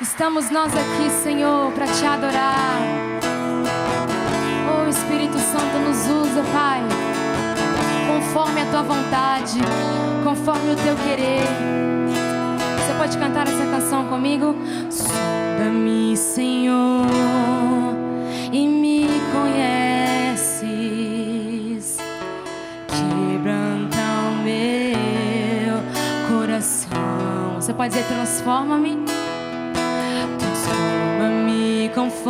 Estamos nós aqui, Senhor, para te adorar. Oh, Espírito Santo, nos usa, Pai, conforme a tua vontade, conforme o teu querer. Você pode cantar essa canção comigo? Sonda-me, Senhor, e me conheces. Quebranta o meu coração. Você pode dizer: transforma-me. Transforma-me conforme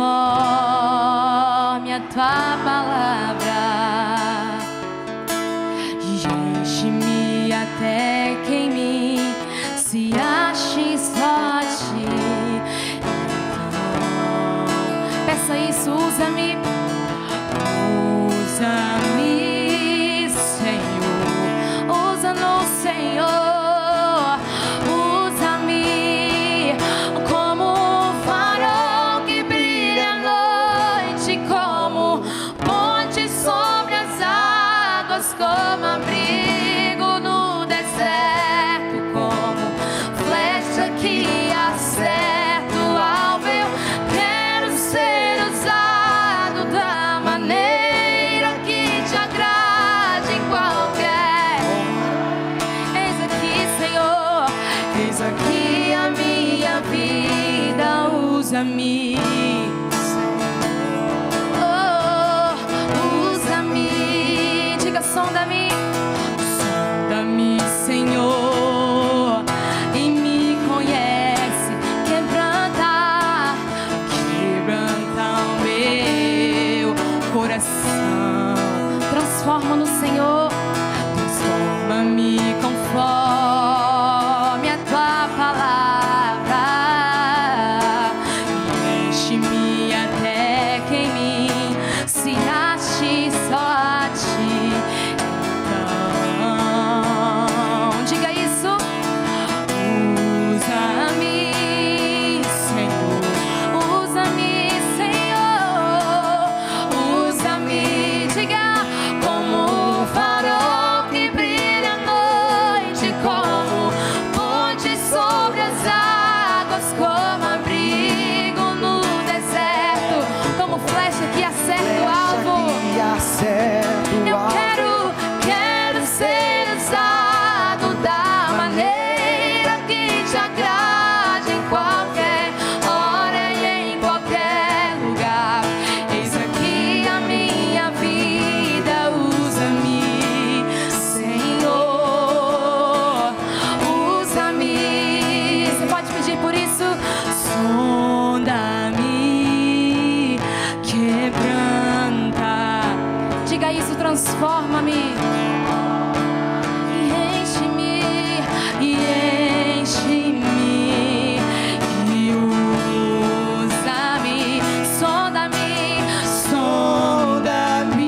a tua palavra, e enche-me até que em mim se ache só a ti. Então, peça isso, usa-me, usa-me, Senhor, usa-nos, Senhor. Como abrigo no deserto, como flecha que acerta o alvo. Eu quero ser usado da maneira que te agrade em qualquer. Eis aqui, Senhor, eis aqui a minha vida, usa-me. Sonda-me, sonda-me, Senhor, e me conhece. Quebranta o meu coração. Transforma-no, Senhor, transforma-me conforme a tua palavra, e enche-me até que em mim se ache só a ti. Quero ser usado da maneira que te agrade em qualquer hora e em qualquer lugar. Eis aqui a minha vida, usa-me, Senhor, usa-me. Você pode pedir por isso? Sonda-me, quebranta. Diga isso, transforma-me e enche-me, e usa-me. Sonda-me, sonda-me,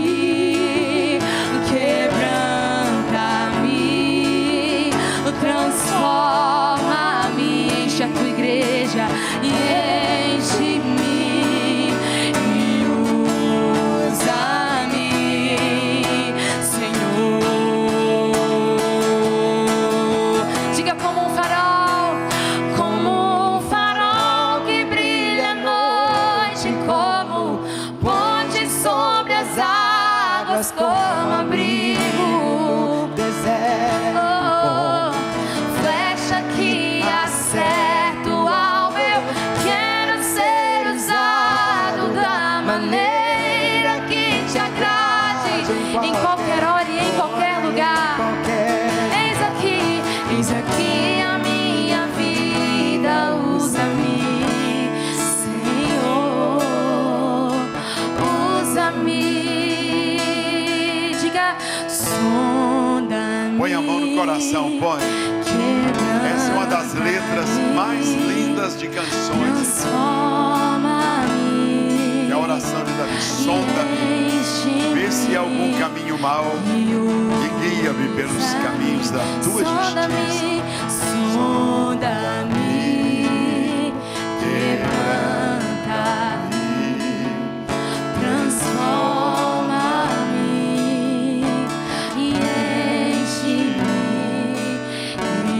quebranta-me, transforma-me. Enche a tua igreja e enche-me. Como abrigo deserto, flecha que acerta o alvo. Eu quero ser usado da maneira que te agrade em qualquer hora e em qualquer lugar. Eis aqui a minha vida, usa-me, Senhor, usa-me. Põe a mão no coração, põe. Essa é uma das letras mais lindas de canções. É a oração de Davi. Sonda-me, vê se há algum caminho mau e guia-me pelos caminhos da tua justiça. Sonda-me, quebranta-me, transforma-me e enche-me e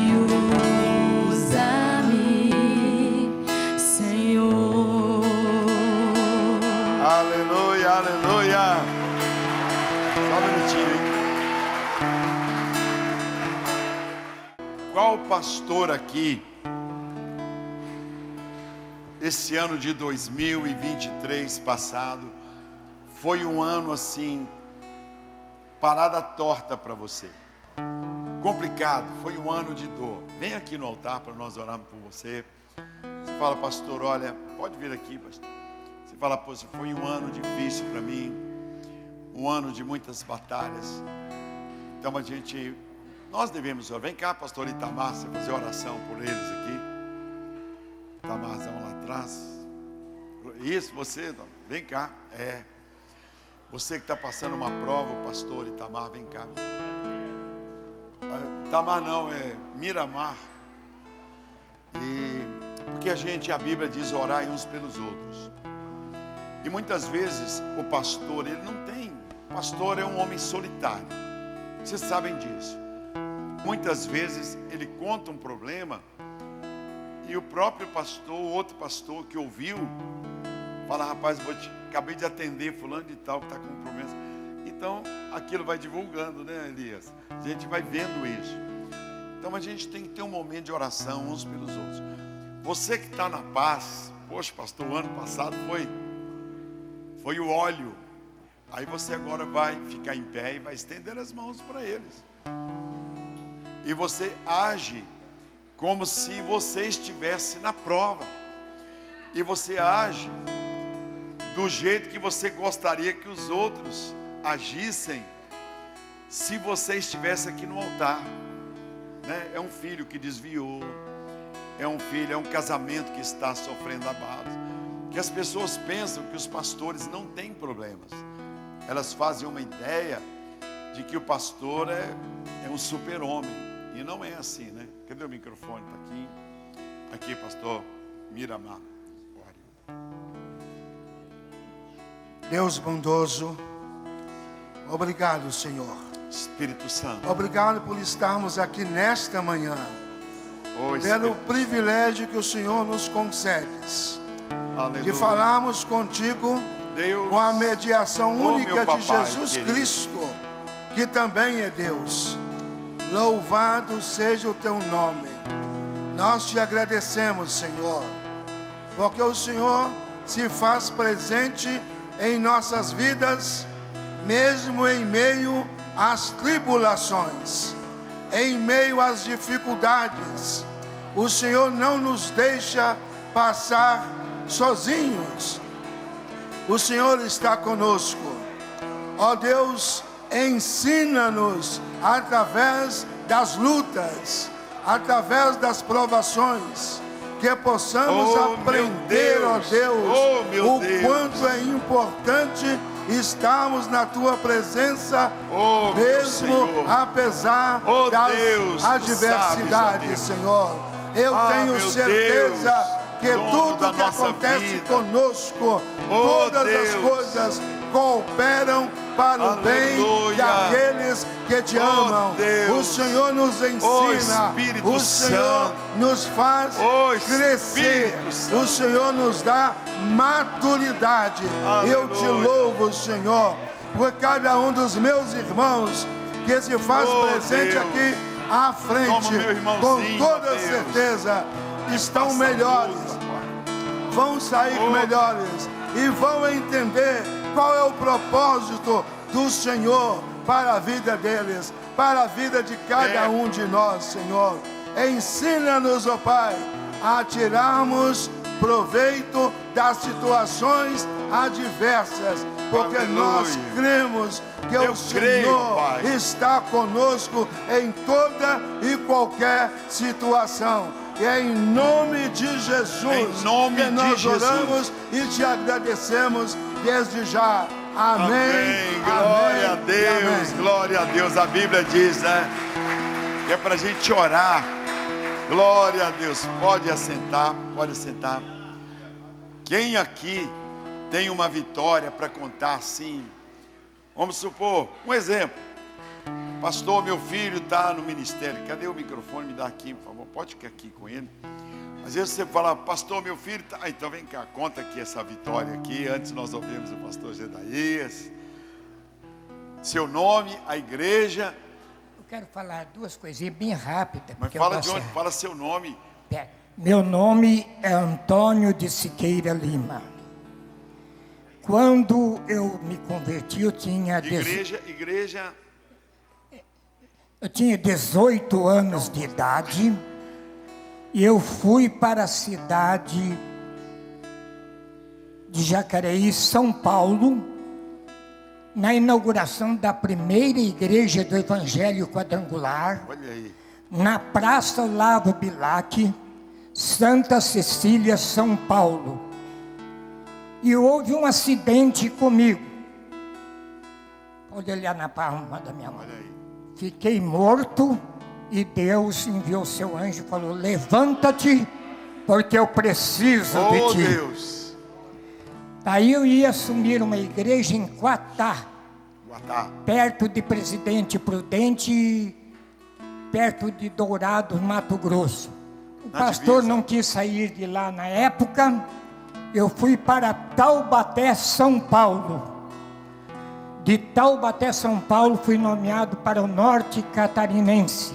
usa-me. qual pastor aqui, esse ano de 2023 passado, foi um ano assim, parada torta para você? Complicado, foi um ano de dor. Vem aqui no altar para nós orarmos por você. Você fala, pastor, olha, pode vir aqui, pastor. Você fala, pô, foi um ano difícil para mim, um ano de muitas batalhas. Então nós devemos orar. Vem cá, pastor Itamar, você fazer oração por eles aqui. Itamarzão lá atrás. Isso, você, vem cá. Você que está passando uma prova, o pastor Itamar, vem cá. Itamar não, é Miramar. Porque a Bíblia diz orar uns pelos outros. E muitas vezes o pastor, ele não tem. O pastor é um homem solitário. Vocês sabem disso. Muitas vezes ele conta um problema e o próprio pastor, outro pastor que ouviu, fala, rapaz, acabei de atender fulano de tal que está com um problema. Então aquilo vai divulgando, né, Elias? A gente vai vendo isso. Então a gente tem que ter um momento de oração uns pelos outros. Você que está na paz, poxa, pastor, o ano passado foi o óleo. Aí você agora vai ficar em pé e vai estender as mãos para eles. E você age como se você estivesse na prova. E você age do jeito que você gostaria que os outros agissem se você estivesse aqui no altar. Né? É um filho que desviou. É um casamento que está sofrendo abalos. Que as pessoas pensam que os pastores não têm problemas. Elas fazem uma ideia de que o pastor é um super-homem. E não é assim, né? Cadê o microfone? Está aqui. Aqui, pastor Miramar. Deus bondoso, obrigado, Senhor. Espírito Santo. Obrigado por estarmos aqui nesta manhã. Pelo privilégio que o Senhor nos concede. Aleluia. De falarmos contigo, Deus, com a mediação única de Jesus Cristo, que também é Deus. Louvado seja o teu nome. Nós te agradecemos, Senhor, porque o Senhor se faz presente em nossas vidas, mesmo em meio às tribulações, em meio às dificuldades. O Senhor não nos deixa passar sozinhos. O Senhor está conosco. Ó Deus, ensina-nos através das lutas, através das provações, que possamos aprender, ó Deus, o quanto é importante estarmos na tua presença, mesmo apesar das adversidades, Senhor. Eu tenho certeza que tudo que acontece conosco, todas as coisas cooperam para o bem daqueles que te amam. O Senhor nos ensina, o Senhor nos faz crescer, o Senhor nos dá maturidade. Eu te louvo, Senhor, por cada um dos meus irmãos que se faz presente aqui à frente. Com toda certeza estão melhores, vão sair melhores e vão entender qual é o propósito do Senhor para a vida deles, para a vida de cada um de nós, Senhor. Ensina-nos, ó Pai, a tirarmos proveito das situações adversas, porque nós cremos que o Senhor está conosco em toda e qualquer situação. E é em nome de Jesus que nós oramos e te agradecemos desde já. Amém. Glória a Deus, glória a Deus. A Bíblia diz, né, que é para a gente orar. Glória a Deus. Pode assentar, pode assentar. Quem aqui tem uma vitória para contar assim? Vamos supor, um exemplo. Pastor, meu filho está no ministério. Cadê o microfone? Me dá aqui, por favor. Pode ficar aqui com ele. Às vezes você fala, pastor, meu filho está... então vem cá, conta aqui essa vitória aqui. Antes nós ouvimos o pastor Gedaías. Seu nome, a igreja quero falar duas coisinhas bem rápidas. Mas fala de onde? Fala seu nome. Meu nome é Antônio de Siqueira Lima. Quando eu me converti, eu tinha... Eu tinha 18 anos de idade. E eu fui para a cidade de Jacareí, São Paulo, na inauguração da primeira igreja do Evangelho Quadrangular, na Praça Olavo Bilac, Santa Cecília, São Paulo. E houve um acidente comigo. Pode olhar na palma da minha mão. Fiquei morto e Deus enviou seu anjo e falou: levanta-te, porque eu preciso de ti. Deus. Daí eu ia assumir uma igreja em Quatá, perto de Presidente Prudente, perto de Dourados, Mato Grosso. O pastor não quis sair de lá na época. Eu fui para Taubaté, São Paulo. De Taubaté, São Paulo, fui nomeado para o norte catarinense.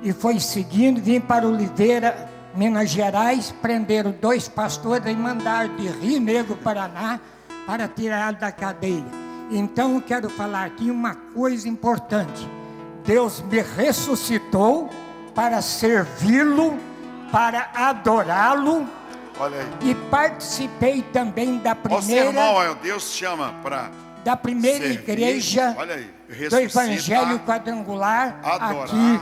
E foi seguindo, vim para Oliveira, Minas Gerais, prenderam 2 pastores e mandaram de Rio Negro, Paraná, para tirar da cadeia. Então eu quero falar aqui uma coisa importante. Deus me ressuscitou para servi-lo, para adorá-lo. Olha aí. E participei também da primeira... Você, irmão, Deus chama para... Da primeira servir, igreja do Evangelho Quadrangular, adorar, aqui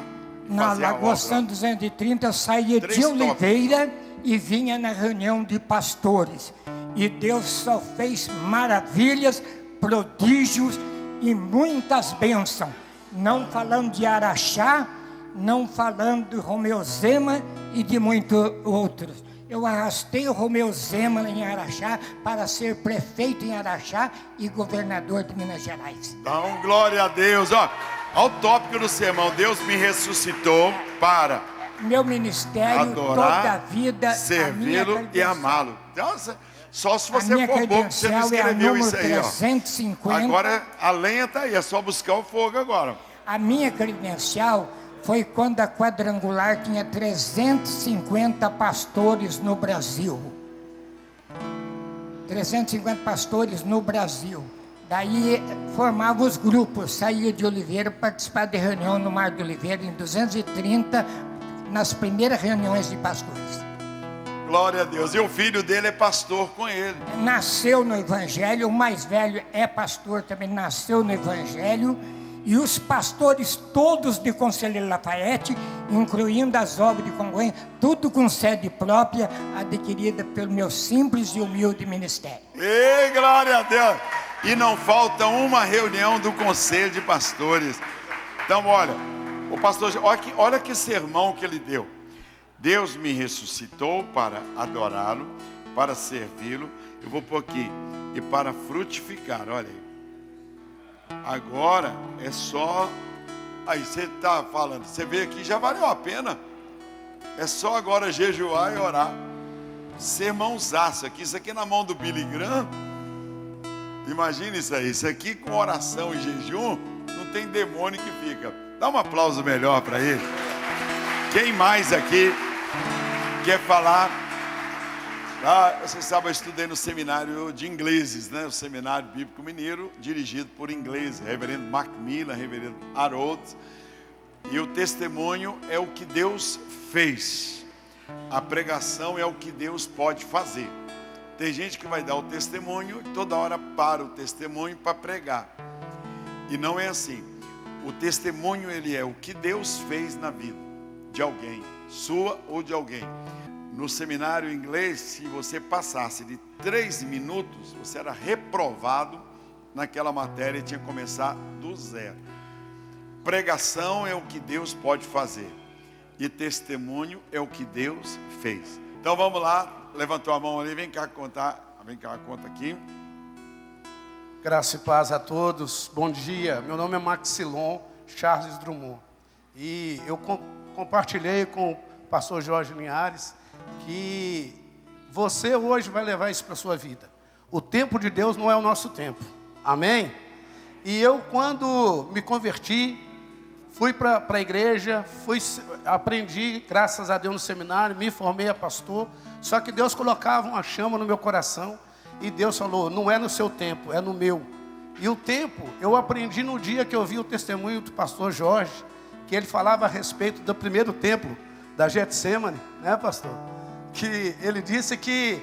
na Lagoa São 230. Eu saía de Oliveira e vinha na reunião de pastores. E Deus só fez maravilhas, prodígios e muitas bênçãos. Não falando de Araxá, não falando de Romeu Zema e de muitos outros. Eu arrastei o Romeu Zema em Araxá para ser prefeito em Araxá e governador de Minas Gerais. Então, glória a Deus. Olha o tópico do sermão. Deus me ressuscitou para... Meu ministério, adorar, toda a vida, servi-lo e amá-lo. Então, só se você for bom, você não escreveu isso aí. 350. Ó. Agora a lenha está aí, é só buscar o fogo agora. A minha credencial foi quando a Quadrangular tinha 350 pastores no Brasil. 350 pastores no Brasil. Daí formava os grupos, saía de Oliveira para participar de reunião no Mar de Oliveira, em 230, nas primeiras reuniões de pastores. Glória a Deus. E o filho dele é pastor com ele. Nasceu no Evangelho, o mais velho é pastor também, nasceu no Evangelho. E os pastores todos de Conselheiro Lafayette, incluindo as obras de Congonha, tudo com sede própria, adquirida pelo meu simples e humilde ministério. Ei, glória a Deus! E não falta uma reunião do Conselho de Pastores. Então, olha, o pastor, olha que sermão que ele deu. Deus me ressuscitou para adorá-lo, para servi-lo. Eu vou pôr aqui, e para frutificar, olha aí. Agora é só... Aí você está falando, você veio aqui, já valeu a pena. É só agora jejuar e orar. Sermãozaço aqui, isso aqui na mão do Billy Graham. Imagina isso aí, isso aqui com oração e jejum, não tem demônio que fica. Dá um aplauso melhor para ele. Quem mais aqui quer falar? Você sabe, eu estudei no seminário de ingleses, né? O Seminário Bíblico Mineiro, dirigido por ingleses, reverendo Macmillan, reverendo Harold. E o testemunho é o que Deus fez. A pregação é o que Deus pode fazer. Tem gente que vai dar o testemunho e toda hora para o testemunho para pregar. E não é assim. O testemunho, ele é o que Deus fez na vida de alguém, sua ou de alguém. No seminário inglês, se você passasse de 3 minutos, você era reprovado naquela matéria e tinha que começar do zero. Pregação é o que Deus pode fazer. E testemunho é o que Deus fez. Então vamos lá, levantou a mão ali, vem cá contar, vem cá, conta aqui. Graça e paz a todos, bom dia, meu nome é Maxilon Charles Drummond. E eu compartilhei com o pastor Jorge Linhares que você hoje vai levar isso para a sua vida. O tempo de Deus não é o nosso tempo, amém? E eu, quando me converti, fui para a igreja, aprendi, graças a Deus, no seminário, me formei a pastor. Só que Deus colocava uma chama no meu coração e Deus falou, não é no seu tempo, é no meu. E o tempo, eu aprendi no dia que eu vi o testemunho do pastor Jorge, que ele falava a respeito do primeiro templo da Getsemane, né, pastor? Que ele disse que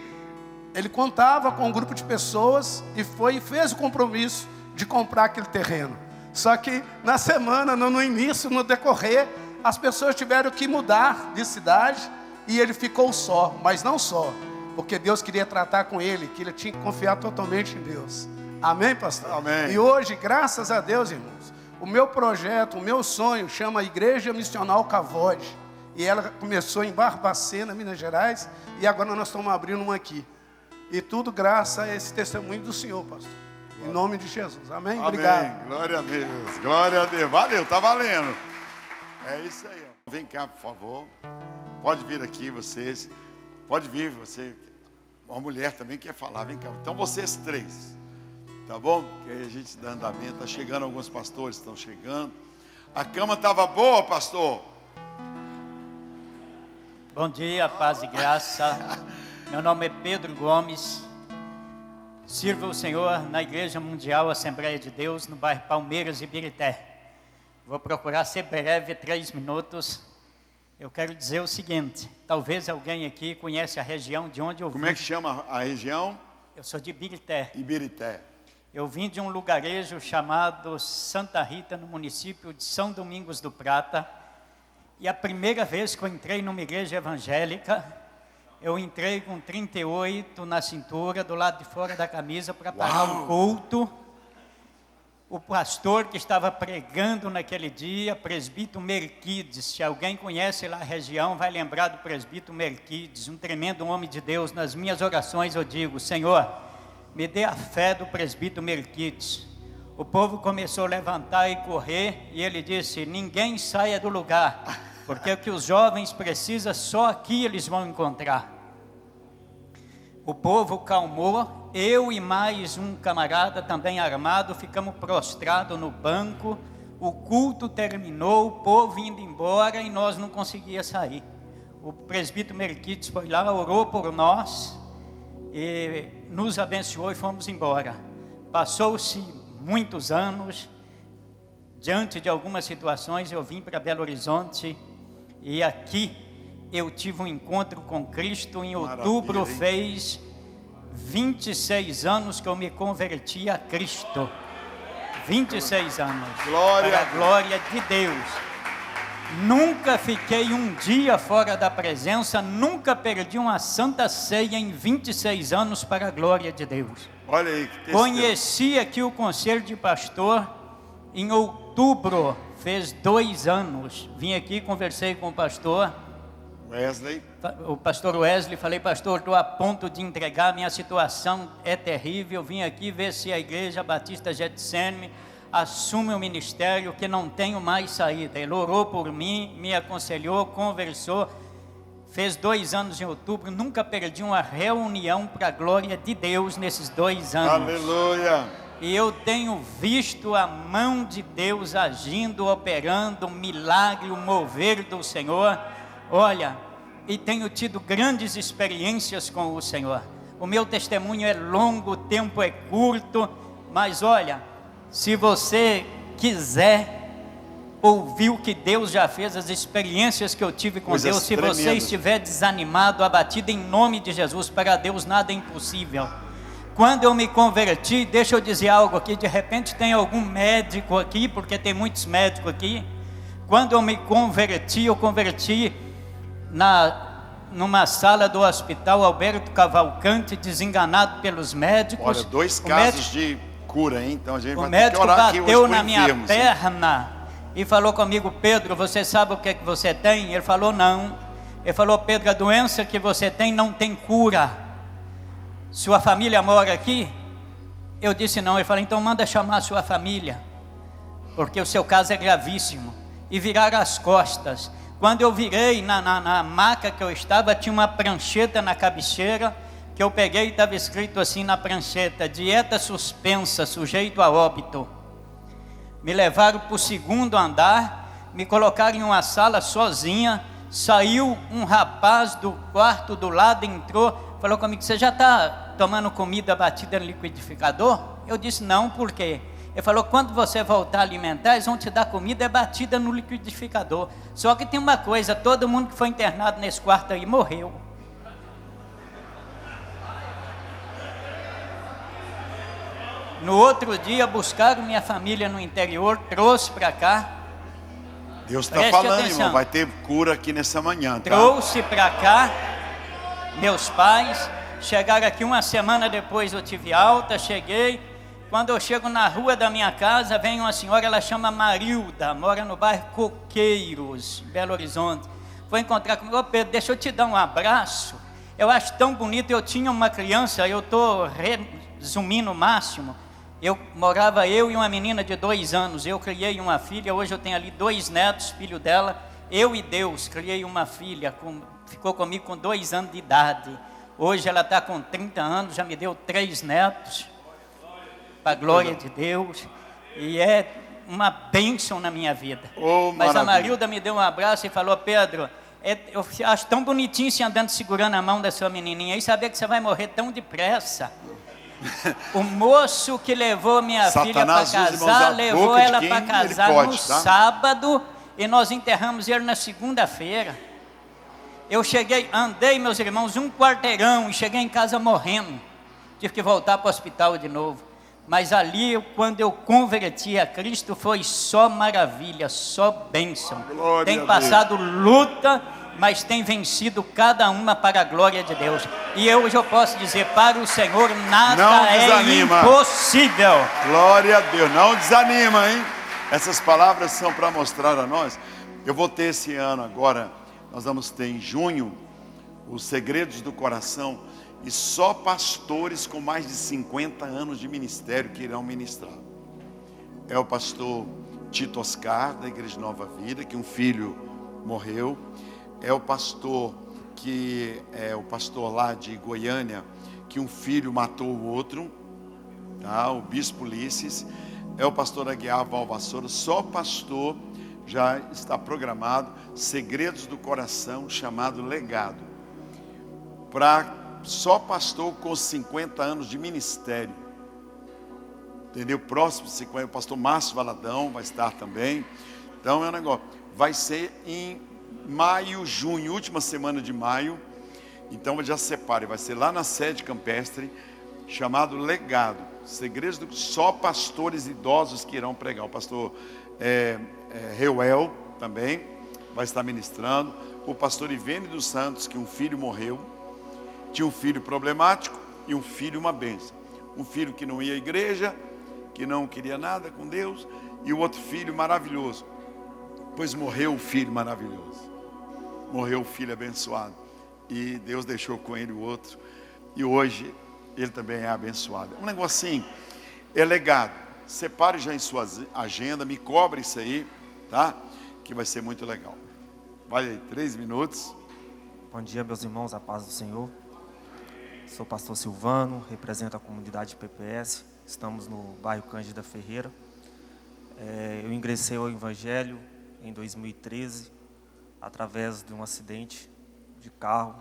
ele contava com um grupo de pessoas e fez o compromisso de comprar aquele terreno. Só que na semana, no início, no decorrer, as pessoas tiveram que mudar de cidade e ele ficou só, mas não só, porque Deus queria tratar com ele, que ele tinha que confiar totalmente em Deus. Amém, pastor? Amém. E hoje, graças a Deus, irmãos, o meu projeto, o meu sonho chama Igreja Missional Cavode. E ela começou em Barbacena, Minas Gerais, e agora nós estamos abrindo uma aqui. E tudo graças a esse testemunho do Senhor, pastor. Em nome de Jesus. Amém? Amém. Obrigado. Glória a Deus. Glória a Deus. Valeu, tá valendo. É isso aí. Ó. Vem cá, por favor. Pode vir aqui, vocês. Pode vir, você. Uma mulher também quer falar. Vem cá. Então, vocês três. Tá bom? Que aí a gente dá andamento. Está chegando alguns pastores, estão chegando. A cama estava boa, pastor? Bom dia, paz e graça. Meu nome é Pedro Gomes. Sirvo o Senhor na Igreja Mundial Assembleia de Deus, no bairro Palmeiras, Ibirité. Vou procurar ser breve, 3 minutos. Eu quero dizer o seguinte, talvez alguém aqui conhece a região de onde eu vim. Como é que chama a região? Eu sou de Ibirité. Ibirité. Eu vim de um lugarejo chamado Santa Rita, no município de São Domingos do Prata. E a primeira vez que eu entrei numa igreja evangélica, eu entrei com 38 na cintura, do lado de fora da camisa, para pagar um culto. O pastor que estava pregando naquele dia, presbítero Merquides, se alguém conhece lá a região, vai lembrar do presbítero Merquides, um tremendo homem de Deus. Nas minhas orações eu digo, Senhor, me dê a fé do presbítero Merquides. O povo começou a levantar e correr, e ele disse, ninguém saia do lugar, porque o que os jovens precisam, só aqui eles vão encontrar. O povo calmou, eu e mais um camarada também armado, ficamos prostrados no banco, o culto terminou, o povo indo embora e nós não conseguíamos sair. O presbítero Merquides foi lá, orou por nós, e nos abençoou e fomos embora. Passou-se muitos anos, diante de algumas situações eu vim para Belo Horizonte, e aqui eu tive um encontro com Cristo. Em outubro fez 26 anos que eu me converti a Cristo. 26 anos. Glória para a glória de Deus. Nunca fiquei um dia fora da presença, nunca perdi uma santa ceia em 26 anos para a glória de Deus. Olha aí, que texto. Conheci aqui o conselho de pastor em outubro, fez 2 anos. Vim aqui, conversei com o pastor Wesley. O pastor Wesley, falei, pastor, estou a ponto de entregar, minha situação é terrível, vim aqui ver se a Igreja Batista Getsemane assume o ministério, que não tenho mais saída. Ele orou por mim, me aconselhou, conversou, fez 2 anos em outubro, nunca perdi uma reunião para a glória de Deus nesses 2 anos. Aleluia! E eu tenho visto a mão de Deus agindo, operando, um milagre, o mover do Senhor. Olha, e tenho tido grandes experiências com o Senhor. O meu testemunho é longo, o tempo é curto, mas olha, se você quiser ouvir o que Deus já fez, as experiências que eu tive com Deus, se você estiver desanimado, abatido, em nome de Jesus, para Deus nada é impossível. Quando eu me converti, deixa eu dizer algo aqui, de repente tem algum médico aqui, porque tem muitos médicos aqui. Quando eu me converti, eu converti numa sala do hospital Alberto Cavalcante, desenganado pelos médicos. Olha, 2 casos de cura, hein? Então a gente vai ter que orar aqui hoje. O médico bateu na minha perna e falou comigo, Pedro, você sabe o que é que você tem? Ele falou, não. Ele falou, Pedro, a doença que você tem não tem cura. Sua família mora aqui? Eu disse não. Ele falou, então manda chamar a sua família, porque o seu caso é gravíssimo. E viraram as costas. Quando eu virei na maca que eu estava, tinha uma prancheta na cabeceira, que eu peguei e estava escrito assim na prancheta, dieta suspensa, sujeito a óbito. Me levaram para o 2º andar, me colocaram em uma sala sozinha, saiu um rapaz do quarto do lado, entrou, falou comigo: você já está tomando comida batida no liquidificador? Eu disse: não, por quê? Ele falou: quando você voltar a alimentar, eles vão te dar comida batida no liquidificador. Só que tem uma coisa, todo mundo que foi internado nesse quarto aí morreu. No outro dia, buscaram minha família no interior, trouxe para cá. Deus está falando, atenção, irmão, vai ter cura aqui nessa manhã, tá? Trouxe para cá meus pais, chegaram aqui uma semana depois, eu tive alta, cheguei. Quando eu chego na rua da minha casa, vem uma senhora, ela chama Marilda, mora no bairro Coqueiros, Belo Horizonte. Foi encontrar comigo: ô Pedro, deixa eu te dar um abraço. Eu acho tão bonito. Eu tinha uma criança, eu estou resumindo o máximo. Morava eu e uma menina de 2 anos, eu criei uma filha, hoje eu tenho ali 2 netos, filho dela, eu e Deus, criei uma filha, ficou comigo com 2 anos de idade, hoje ela está com 30 anos, já me deu 3 netos, para a glória de Deus, e é uma bênção na minha vida. Mas a Marilda me deu um abraço e falou: Pedro, eu acho tão bonitinho você andando segurando a mão da sua menininha, e saber que você vai morrer tão depressa. O moço que levou minha filha para casar, levou ela para casar no sábado, e nós enterramos ele na segunda-feira. Eu cheguei, andei, meus irmãos, 1 quarteirão, e cheguei em casa morrendo. Tive que voltar para o hospital de novo. Mas ali, quando eu converti a Cristo, foi só maravilha, só bênção. Tem passado luta, mas tem vencido cada uma para a glória de Deus. E hoje eu posso dizer: para o Senhor nada é impossível. Glória a Deus, não desanima, hein? Essas palavras são para mostrar a nós. Eu vou ter esse ano agora, nós vamos ter em junho, os Segredos do Coração, e só pastores com mais de 50 anos de ministério que irão ministrar. É o pastor Tito Oscar, da Igreja Nova Vida, que um filho morreu. É o pastor lá de Goiânia, que um filho matou o outro, tá? O bispo Ulisses. É o pastor Aguiar Valvassoura. Só pastor já está programado Segredos do Coração, chamado Legado, para só pastor com 50 anos de ministério, entendeu? Próximo 50, o pastor Márcio Valadão vai estar também. Então é um negócio, vai ser em maio, junho, última semana de maio. Então já separe, vai ser lá na sede campestre, chamado Legado, Segredos do... Só pastores idosos que irão pregar. O pastor Reuel também vai estar ministrando. O pastor Ivene dos Santos, que um filho morreu, tinha um filho problemático e um filho uma bênção. Um filho que não ia à igreja, que não queria nada com Deus, e o outro filho maravilhoso. Pois morreu o filho maravilhoso, morreu o filho abençoado, e Deus deixou com ele o outro, e hoje ele também é abençoado. Um negocinho, é legado. Separe já em sua agenda, me cobre isso aí, tá? Que vai ser muito legal. Vai aí, 3 minutos. Bom dia, meus irmãos, a paz do Senhor. Sou pastor Silvano, represento a comunidade PPS. Estamos no bairro Cândida Ferreira. Eu ingressei ao Evangelho em 2013, através de um acidente de carro.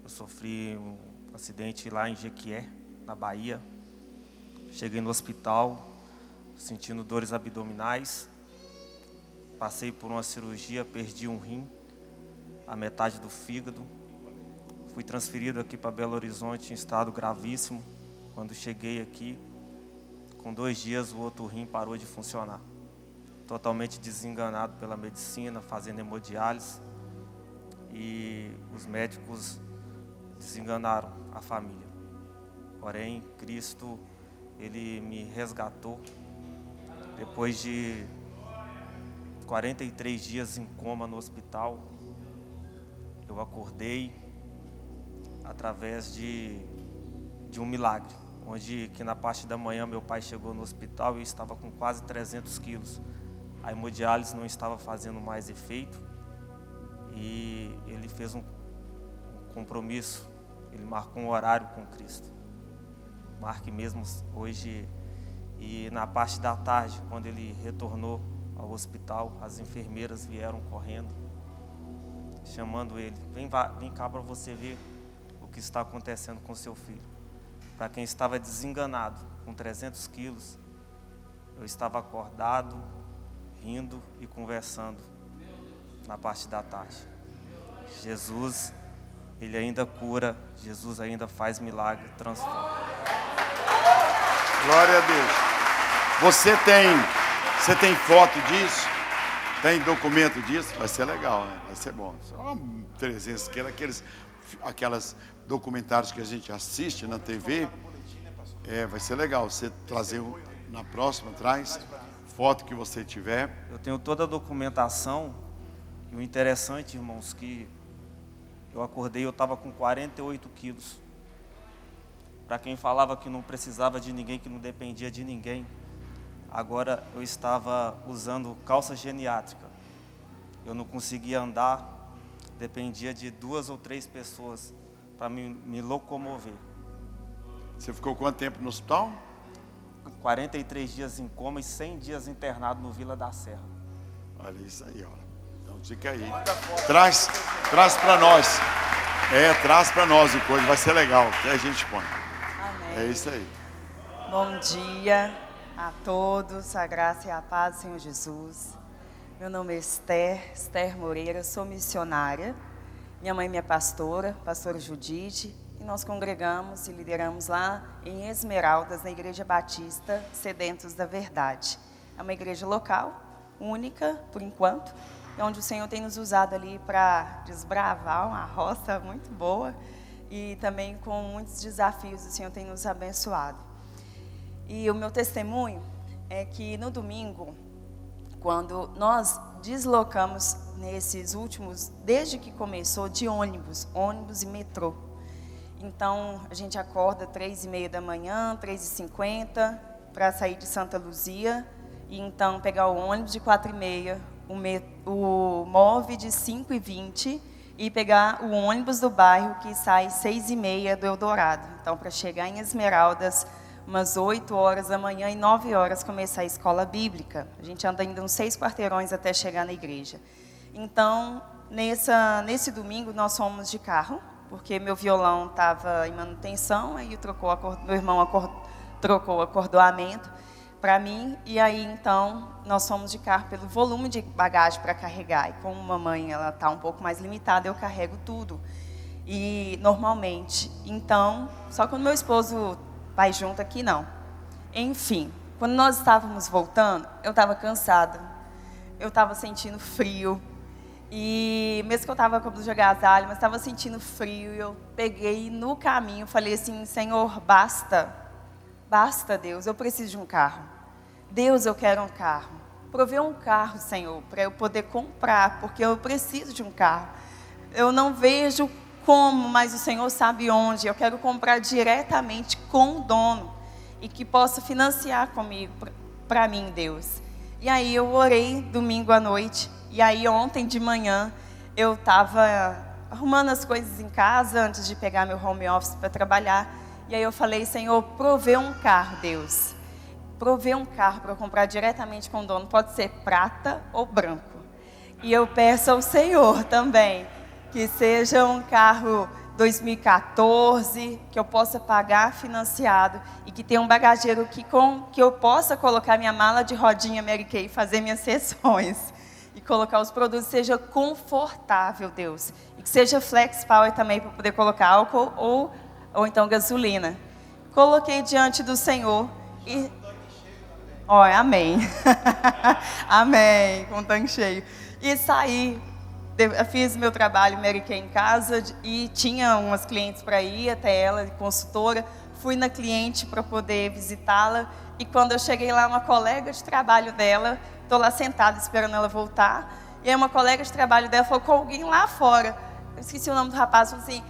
Eu sofri um acidente lá em Jequié, na Bahia. Cheguei no hospital, sentindo dores abdominais. Passei por uma cirurgia, perdi um rim, a metade do fígado. Fui transferido aqui para Belo Horizonte em estado gravíssimo. Quando cheguei aqui, com 2 dias o outro rim parou de funcionar. Totalmente desenganado pela medicina, fazendo hemodiálise. E os médicos desenganaram a família. Porém, Cristo, Ele me resgatou. Depois de 43 dias em coma no hospital, eu acordei através de um milagre, onde que na parte da manhã meu pai chegou no hospital e eu estava com quase 300 quilos. A hemodiálise não estava fazendo mais efeito e ele fez um compromisso, ele marcou um horário com Cristo. Marque mesmo hoje. E na parte da tarde, quando ele retornou ao hospital. As enfermeiras vieram correndo, chamando ele. Vem cá para você ver o que está acontecendo com seu filho. Para quem estava desenganado, com 300 quilos, eu estava acordado, rindo e conversando na parte da tarde. Jesus, Ele ainda cura, Jesus ainda faz milagre, transforma. Glória a Deus. Você tem foto disso? Tem documento disso? Vai ser legal, né? Vai ser bom. Só 300 quilos, aquelas documentários que a gente assiste na TV. Vai ser legal. Você trazer na próxima, traz foto que você tiver. Eu tenho toda a documentação. E o interessante, irmãos, que eu acordei, eu estava com 48 quilos. Para quem falava que não precisava de ninguém, que não dependia de ninguém, agora eu estava usando calça geriátrica. Eu não conseguia andar, dependia de 2 ou 3 pessoas para me locomover. Você ficou quanto tempo no hospital? 43 dias em coma e 100 dias internado no Vila da Serra. Olha isso aí, ó. Então fica aí. Traz para nós. Traz para nós e coisa, vai ser legal. Que a gente põe. Amém. É isso aí. Bom dia a todos, a graça e a paz do Senhor Jesus. Meu nome é Esther Moreira, sou missionária. Minha mãe é minha pastora Judite, e nós congregamos e lideramos lá em Esmeraldas, na Igreja Batista Sedentos da Verdade. É uma igreja local, única, por enquanto, onde o Senhor tem nos usado ali para desbravar uma roça muito boa e também com muitos desafios o Senhor tem nos abençoado. E o meu testemunho é que no domingo, quando nós deslocamos nesses últimos, desde que começou, de ônibus e metrô. Então, a gente acorda 3h30 da manhã, 3h50, para sair de Santa Luzia, e então pegar o ônibus de 4h30, o MOV de 5h20, e pegar o ônibus do bairro, que sai 6h30 do Eldorado. Então, para chegar em Esmeraldas, umas 8 horas da manhã e 9 horas começar a escola bíblica. A gente anda ainda uns 6 quarteirões até chegar na igreja. Então, nesse domingo, nós fomos de carro, porque meu violão estava em manutenção, aí meu irmão trocou o acordoamento para mim, e aí então nós fomos de carro pelo volume de bagagem para carregar. E como mamãe ela está um pouco mais limitada, eu carrego tudo. E normalmente, então, só quando meu esposo vai junto aqui, não. Enfim, quando nós estávamos voltando, eu estava cansada, eu estava sentindo frio. E mesmo que eu estava com a blusa de agasalho, mas estava sentindo frio, e eu peguei no caminho, falei assim: Senhor, basta, Deus, eu preciso de um carro. Deus, eu quero um carro. Provê um carro, Senhor, para eu poder comprar, porque eu preciso de um carro. Eu não vejo como, mas o Senhor sabe onde. Eu quero comprar diretamente com o dono e que possa financiar comigo, para mim, Deus. E aí eu orei domingo à noite. E aí ontem de manhã eu estava arrumando as coisas em casa antes de pegar meu home office para trabalhar. E aí eu falei: Senhor, provê um carro, Deus. Provê um carro para eu comprar diretamente com o dono. Pode ser prata ou branco. E eu peço ao Senhor também que seja um carro 2014, que eu possa pagar financiado e que tenha um bagageiro que eu possa colocar minha mala de rodinha Mary Kay e fazer minhas sessões. E colocar os produtos, seja confortável, Deus. E que seja flex power também, para poder colocar álcool ou então gasolina. Coloquei diante do Senhor e... amém. Amém, com o tanque cheio. E saí, fiz meu trabalho Mary Kay em casa e tinha umas clientes para ir até ela, consultora. Fui na cliente para poder visitá-la. E quando eu cheguei lá, uma colega de trabalho dela... Estou lá sentada esperando ela voltar. E aí uma colega de trabalho dela falou com alguém lá fora. Eu esqueci o nome do rapaz. Falou assim: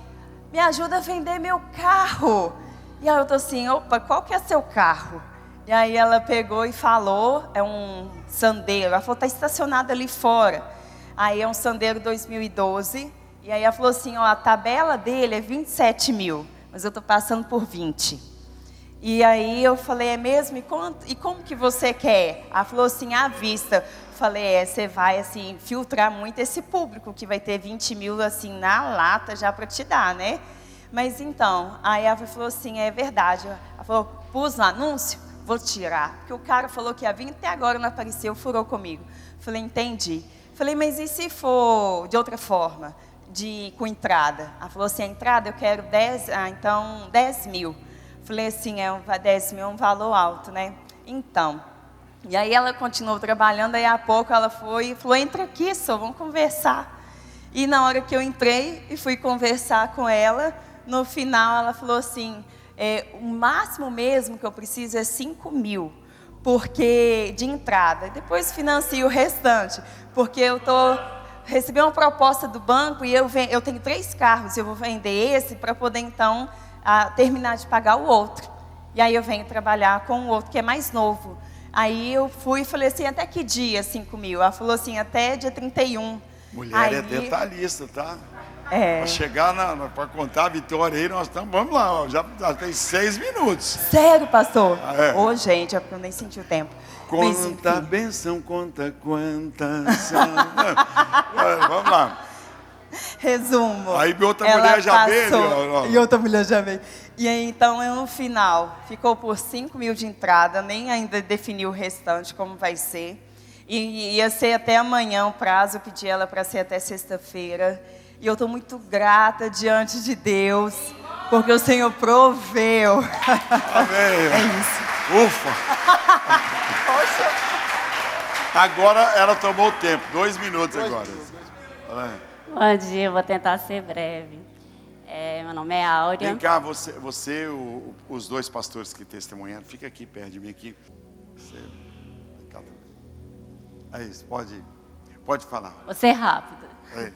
me ajuda a vender meu carro. E aí eu estou assim: opa, qual que é seu carro? E aí ela pegou e falou: é um Sandero. Ela falou: está estacionado ali fora. Aí é um Sandero 2012. E aí ela falou assim: a tabela dele é 27 mil. Mas eu estou passando por 20. E aí eu falei, é mesmo? E como que você quer? Ela falou assim, à vista. Falei, você vai assim filtrar muito esse público que vai ter 20 mil assim na lata já para te dar, né? Mas então, aí ela falou assim, é verdade. Ela falou, pus no anúncio, vou tirar. Porque o cara falou que ia vir, até agora não apareceu, furou comigo. Falei, entendi. Falei, mas e se for de outra forma, com entrada? Ela falou assim, a entrada eu quero 10 mil. Falei assim, 10 mil é um valor alto, né? Então, e aí ela continuou trabalhando, aí a pouco ela foi e falou, entra aqui, só vamos conversar. E na hora que eu entrei e fui conversar com ela, no final ela falou assim, o máximo mesmo que eu preciso é 5 mil, porque de entrada, e depois financio o restante, porque recebi uma proposta do banco e eu tenho 3 carros, eu vou vender esse para poder então terminar de pagar o outro. E aí eu venho trabalhar com o outro que é mais novo. Aí eu fui e falei assim, até que dia 5 mil? Ela falou assim, até dia 31. Mulher é detalhista, tá? É. Para chegar para contar a vitória aí, nós estamos, vamos lá, ó, já tem 6 minutos. Sério, pastor? Ô, gente, eu nem senti o tempo. Conta a bênção, conta quantas são. Vamos lá. Resumo. Aí outra mulher já veio. E outra mulher já veio. E aí, então, no final, ficou por 5 mil de entrada, nem ainda definiu o restante, como vai ser. E ia ser até amanhã o prazo, eu pedi ela para ser até sexta-feira. E eu estou muito grata diante de Deus, porque o Senhor proveu. Amém. É isso. Ufa. Poxa. Agora ela tomou o tempo, 2 minutos agora. Bom dia, eu vou tentar ser breve. Meu nome é Áurea. Vem cá, os 2 pastores que testemunharam, fica aqui perto de mim aqui. É isso, pode falar. Vou ser rápido. É.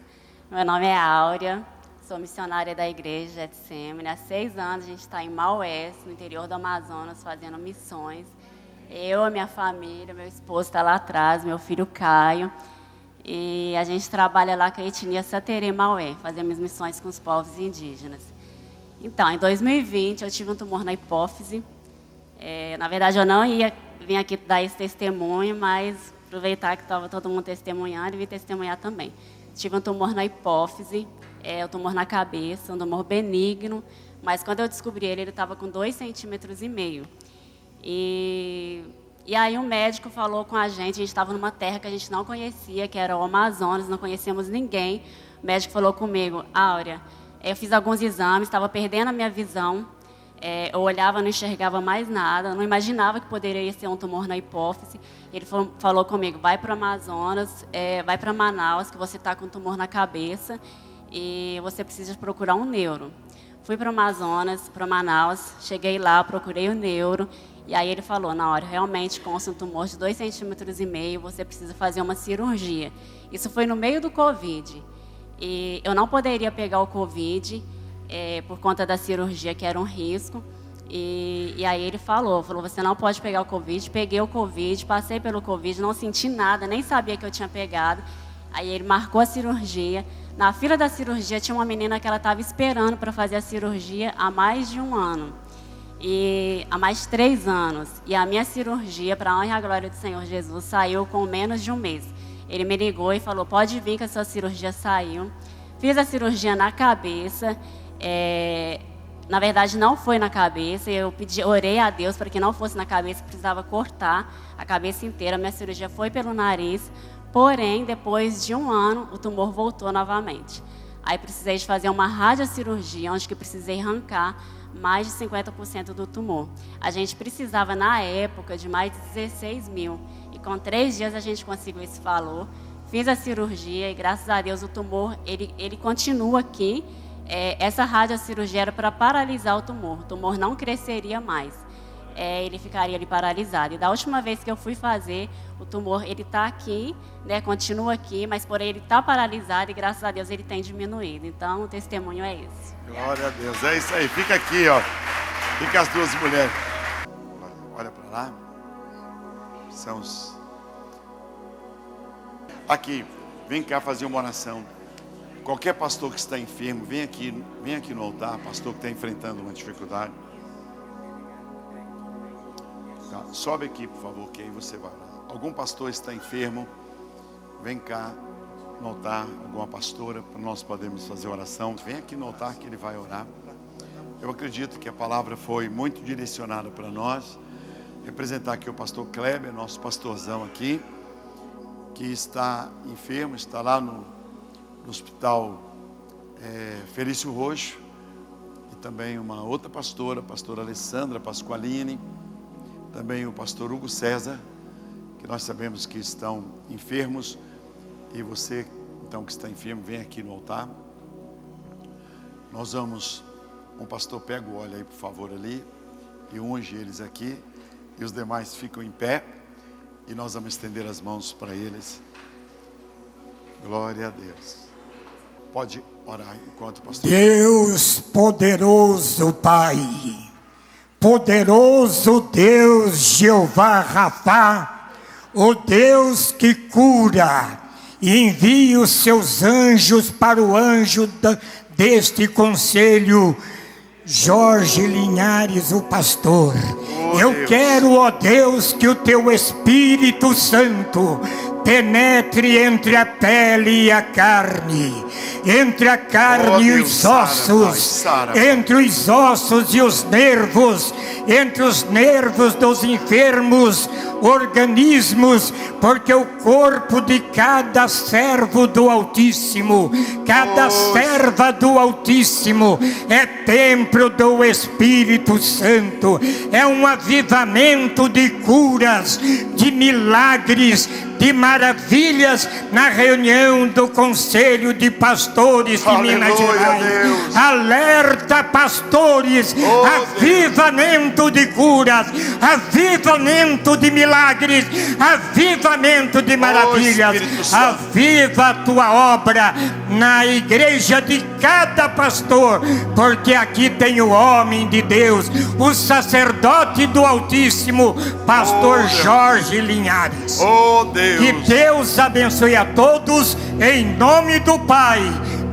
Meu nome é Áurea, sou missionária da igreja de Getsemane. Há 6 anos a gente está em Maués, no interior do Amazonas, fazendo missões. Eu, a minha família, meu esposo está lá atrás, meu filho Caio. E a gente trabalha lá com a etnia Saterê Maué, fazemos missões com os povos indígenas. Então, em 2020, eu tive um tumor na hipófise. Na verdade, eu não ia vir aqui dar esse testemunho, mas aproveitar que estava todo mundo testemunhando e vim testemunhar também. Tive um tumor na hipófise, um tumor na cabeça, um tumor benigno, mas quando eu descobri ele estava com 2,5 centímetros. E aí um médico falou com a gente estava numa terra que a gente não conhecia, que era o Amazonas, não conhecíamos ninguém. O médico falou comigo, Áurea, eu fiz alguns exames, estava perdendo a minha visão, eu olhava, não enxergava mais nada, não imaginava que poderia ser um tumor na hipófise. Ele falou comigo, vai para o Amazonas, vai para Manaus, que você está com um tumor na cabeça e você precisa procurar um neuro. Fui para o Amazonas, para Manaus, cheguei lá, procurei o neuro. E aí ele falou, na hora, realmente consta um tumor de 2,5 centímetros, você precisa fazer uma cirurgia. Isso foi no meio do Covid. E eu não poderia pegar o Covid por conta da cirurgia, que era um risco. E aí ele falou, você não pode pegar o Covid. Peguei o Covid, passei pelo Covid, não senti nada, nem sabia que eu tinha pegado. Aí ele marcou a cirurgia. Na fila da cirurgia tinha uma menina que ela estava esperando para fazer a cirurgia há mais de 1 ano. E há mais de 3 anos. E a minha cirurgia, para a honra e a glória do Senhor Jesus, saiu com menos de 1 mês. Ele me ligou e falou, pode vir que a sua cirurgia saiu. Fiz a cirurgia na cabeça. Na verdade, não foi na cabeça. Eu orei a Deus para que não fosse na cabeça, precisava cortar a cabeça inteira. A minha cirurgia foi pelo nariz. Porém, depois de 1 ano, o tumor voltou novamente. Aí precisei de fazer uma radiocirurgia, onde que precisei arrancar mais de 50% do tumor. A gente precisava, na época, de mais de 16 mil. E com 3 dias a gente conseguiu esse valor. Fiz a cirurgia e, graças a Deus, o tumor, ele continua aqui. Essa radiocirurgia era para paralisar o tumor. O tumor não cresceria mais. Ele ficaria ali paralisado. E da última vez que eu fui fazer, o tumor, ele está aqui, né, continua aqui, mas porém ele está paralisado e, graças a Deus, ele tem diminuído. Então, o testemunho é esse. Glória a Deus, é isso aí. Fica aqui, ó. Fica as 2 mulheres. Olha para lá. São os... Aqui, vem cá fazer uma oração. Qualquer pastor que está enfermo, vem aqui no altar. Pastor que está enfrentando uma dificuldade. Tá, sobe aqui, por favor, que aí você vai orar. Algum pastor está enfermo? Vem cá no altar, alguma pastora, para nós podermos fazer oração. Vem aqui no altar que ele vai orar. Eu acredito que a palavra foi muito direcionada para nós. Representar aqui o pastor Kleber, nosso pastorzão aqui, que está enfermo, está lá no hospital Felício Roxo. E também uma outra pastora, a pastora Alessandra Pasqualini. Também o pastor Hugo César, que nós sabemos que estão enfermos. E você, então, que está enfermo, vem aqui no altar. Nós vamos, um pastor pega o óleo aí, por favor, ali, e unge eles aqui, e os demais ficam em pé, e nós vamos estender as mãos para eles. Glória a Deus. Pode orar enquanto o pastor... Deus poderoso, Pai, poderoso Deus, Jeová Rafá, o Deus que cura, e envia os seus anjos para o anjo deste conselho, Jorge Linhares, o pastor. Eu quero, ó Deus, que o teu Espírito Santo penetre entre a pele e a carne, entre a carne e os ossos, entre os ossos e os nervos, entre os nervos dos enfermos organismos, porque o corpo de cada servo do Altíssimo, cada serva do Altíssimo é templo do Espírito Santo, é um avivamento de curas, de milagres, de maravilhas na reunião do Conselho de Pastores de Minas Gerais. Alerta, pastores, avivamento de curas, avivamento de milagres, avivamento de maravilhas. Aviva a tua obra na igreja de cada pastor, porque aqui tem o homem de Deus, o sacerdote do Altíssimo, pastor Jorge Linhares. Que Deus abençoe a todos, em nome do Pai,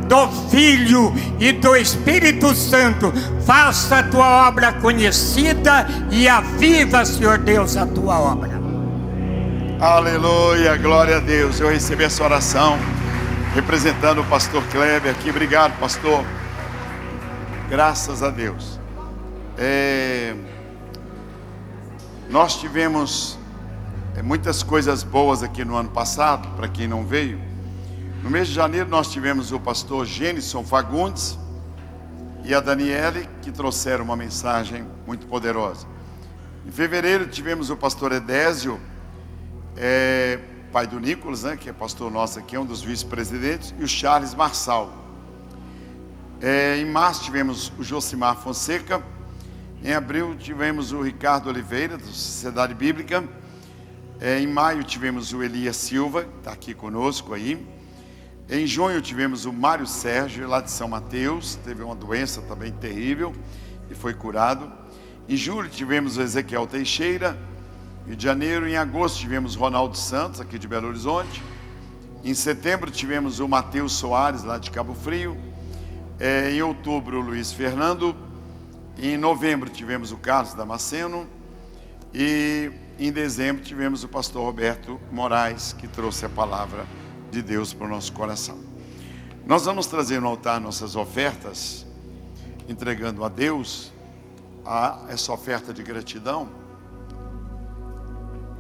do Filho e do Espírito Santo. Faça a tua obra conhecida e aviva, Senhor Deus, a tua obra. Aleluia, glória a Deus. Eu recebi essa oração representando o pastor Kleber aqui. Obrigado, pastor. Graças a Deus. Nós tivemos muitas coisas boas aqui no ano passado, para quem não veio. No mês de janeiro nós tivemos o pastor Gênison Fagundes e a Daniele, que trouxeram uma mensagem muito poderosa. Em fevereiro tivemos o pastor Edésio, pai do Nicolas, né, que é pastor nosso aqui, é um dos vice-presidentes, e o Charles Marçal. Em março tivemos o Josimar Fonseca. Em abril tivemos o Ricardo Oliveira, da Sociedade Bíblica. Em maio tivemos o Elias Silva, que está aqui conosco aí. Em junho tivemos o Mário Sérgio, lá de São Mateus, teve uma doença também terrível e foi curado. Em julho tivemos o Ezequiel Teixeira, Rio de Janeiro. Em agosto tivemos o Ronaldo Santos, aqui de Belo Horizonte. Em setembro tivemos o Matheus Soares, lá de Cabo Frio. Em outubro o Luiz Fernando. Em novembro tivemos o Carlos Damasceno. E em dezembro tivemos o pastor Roberto Moraes, que trouxe a palavra de Deus para o nosso coração. Nós vamos trazer no altar nossas ofertas, entregando a Deus essa oferta de gratidão.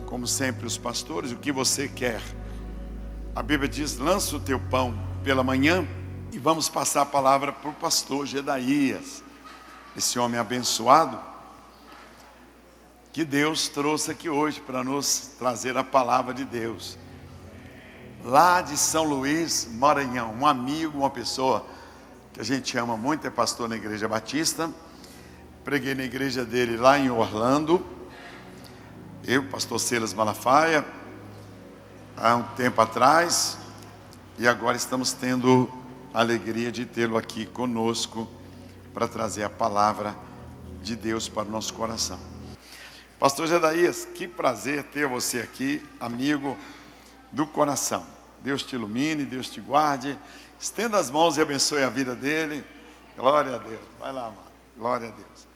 Como sempre os pastores, o que você quer? A Bíblia diz: lança o teu pão pela manhã. E vamos passar a palavra para o pastor Gedaías, esse homem abençoado, que Deus trouxe aqui hoje para nos trazer a palavra de Deus. Lá de São Luís, Maranhão, um amigo, uma pessoa que a gente ama muito, é pastor na Igreja Batista. Preguei na igreja dele lá em Orlando. Eu, pastor Silas Malafaia, há um tempo atrás. E agora estamos tendo a alegria de tê-lo aqui conosco para trazer a palavra de Deus para o nosso coração. Pastor Gedaías, que prazer ter você aqui, amigo do coração. Deus te ilumine, Deus te guarde. Estenda as mãos e abençoe a vida dele. Glória a Deus. Vai lá, amado. Glória a Deus.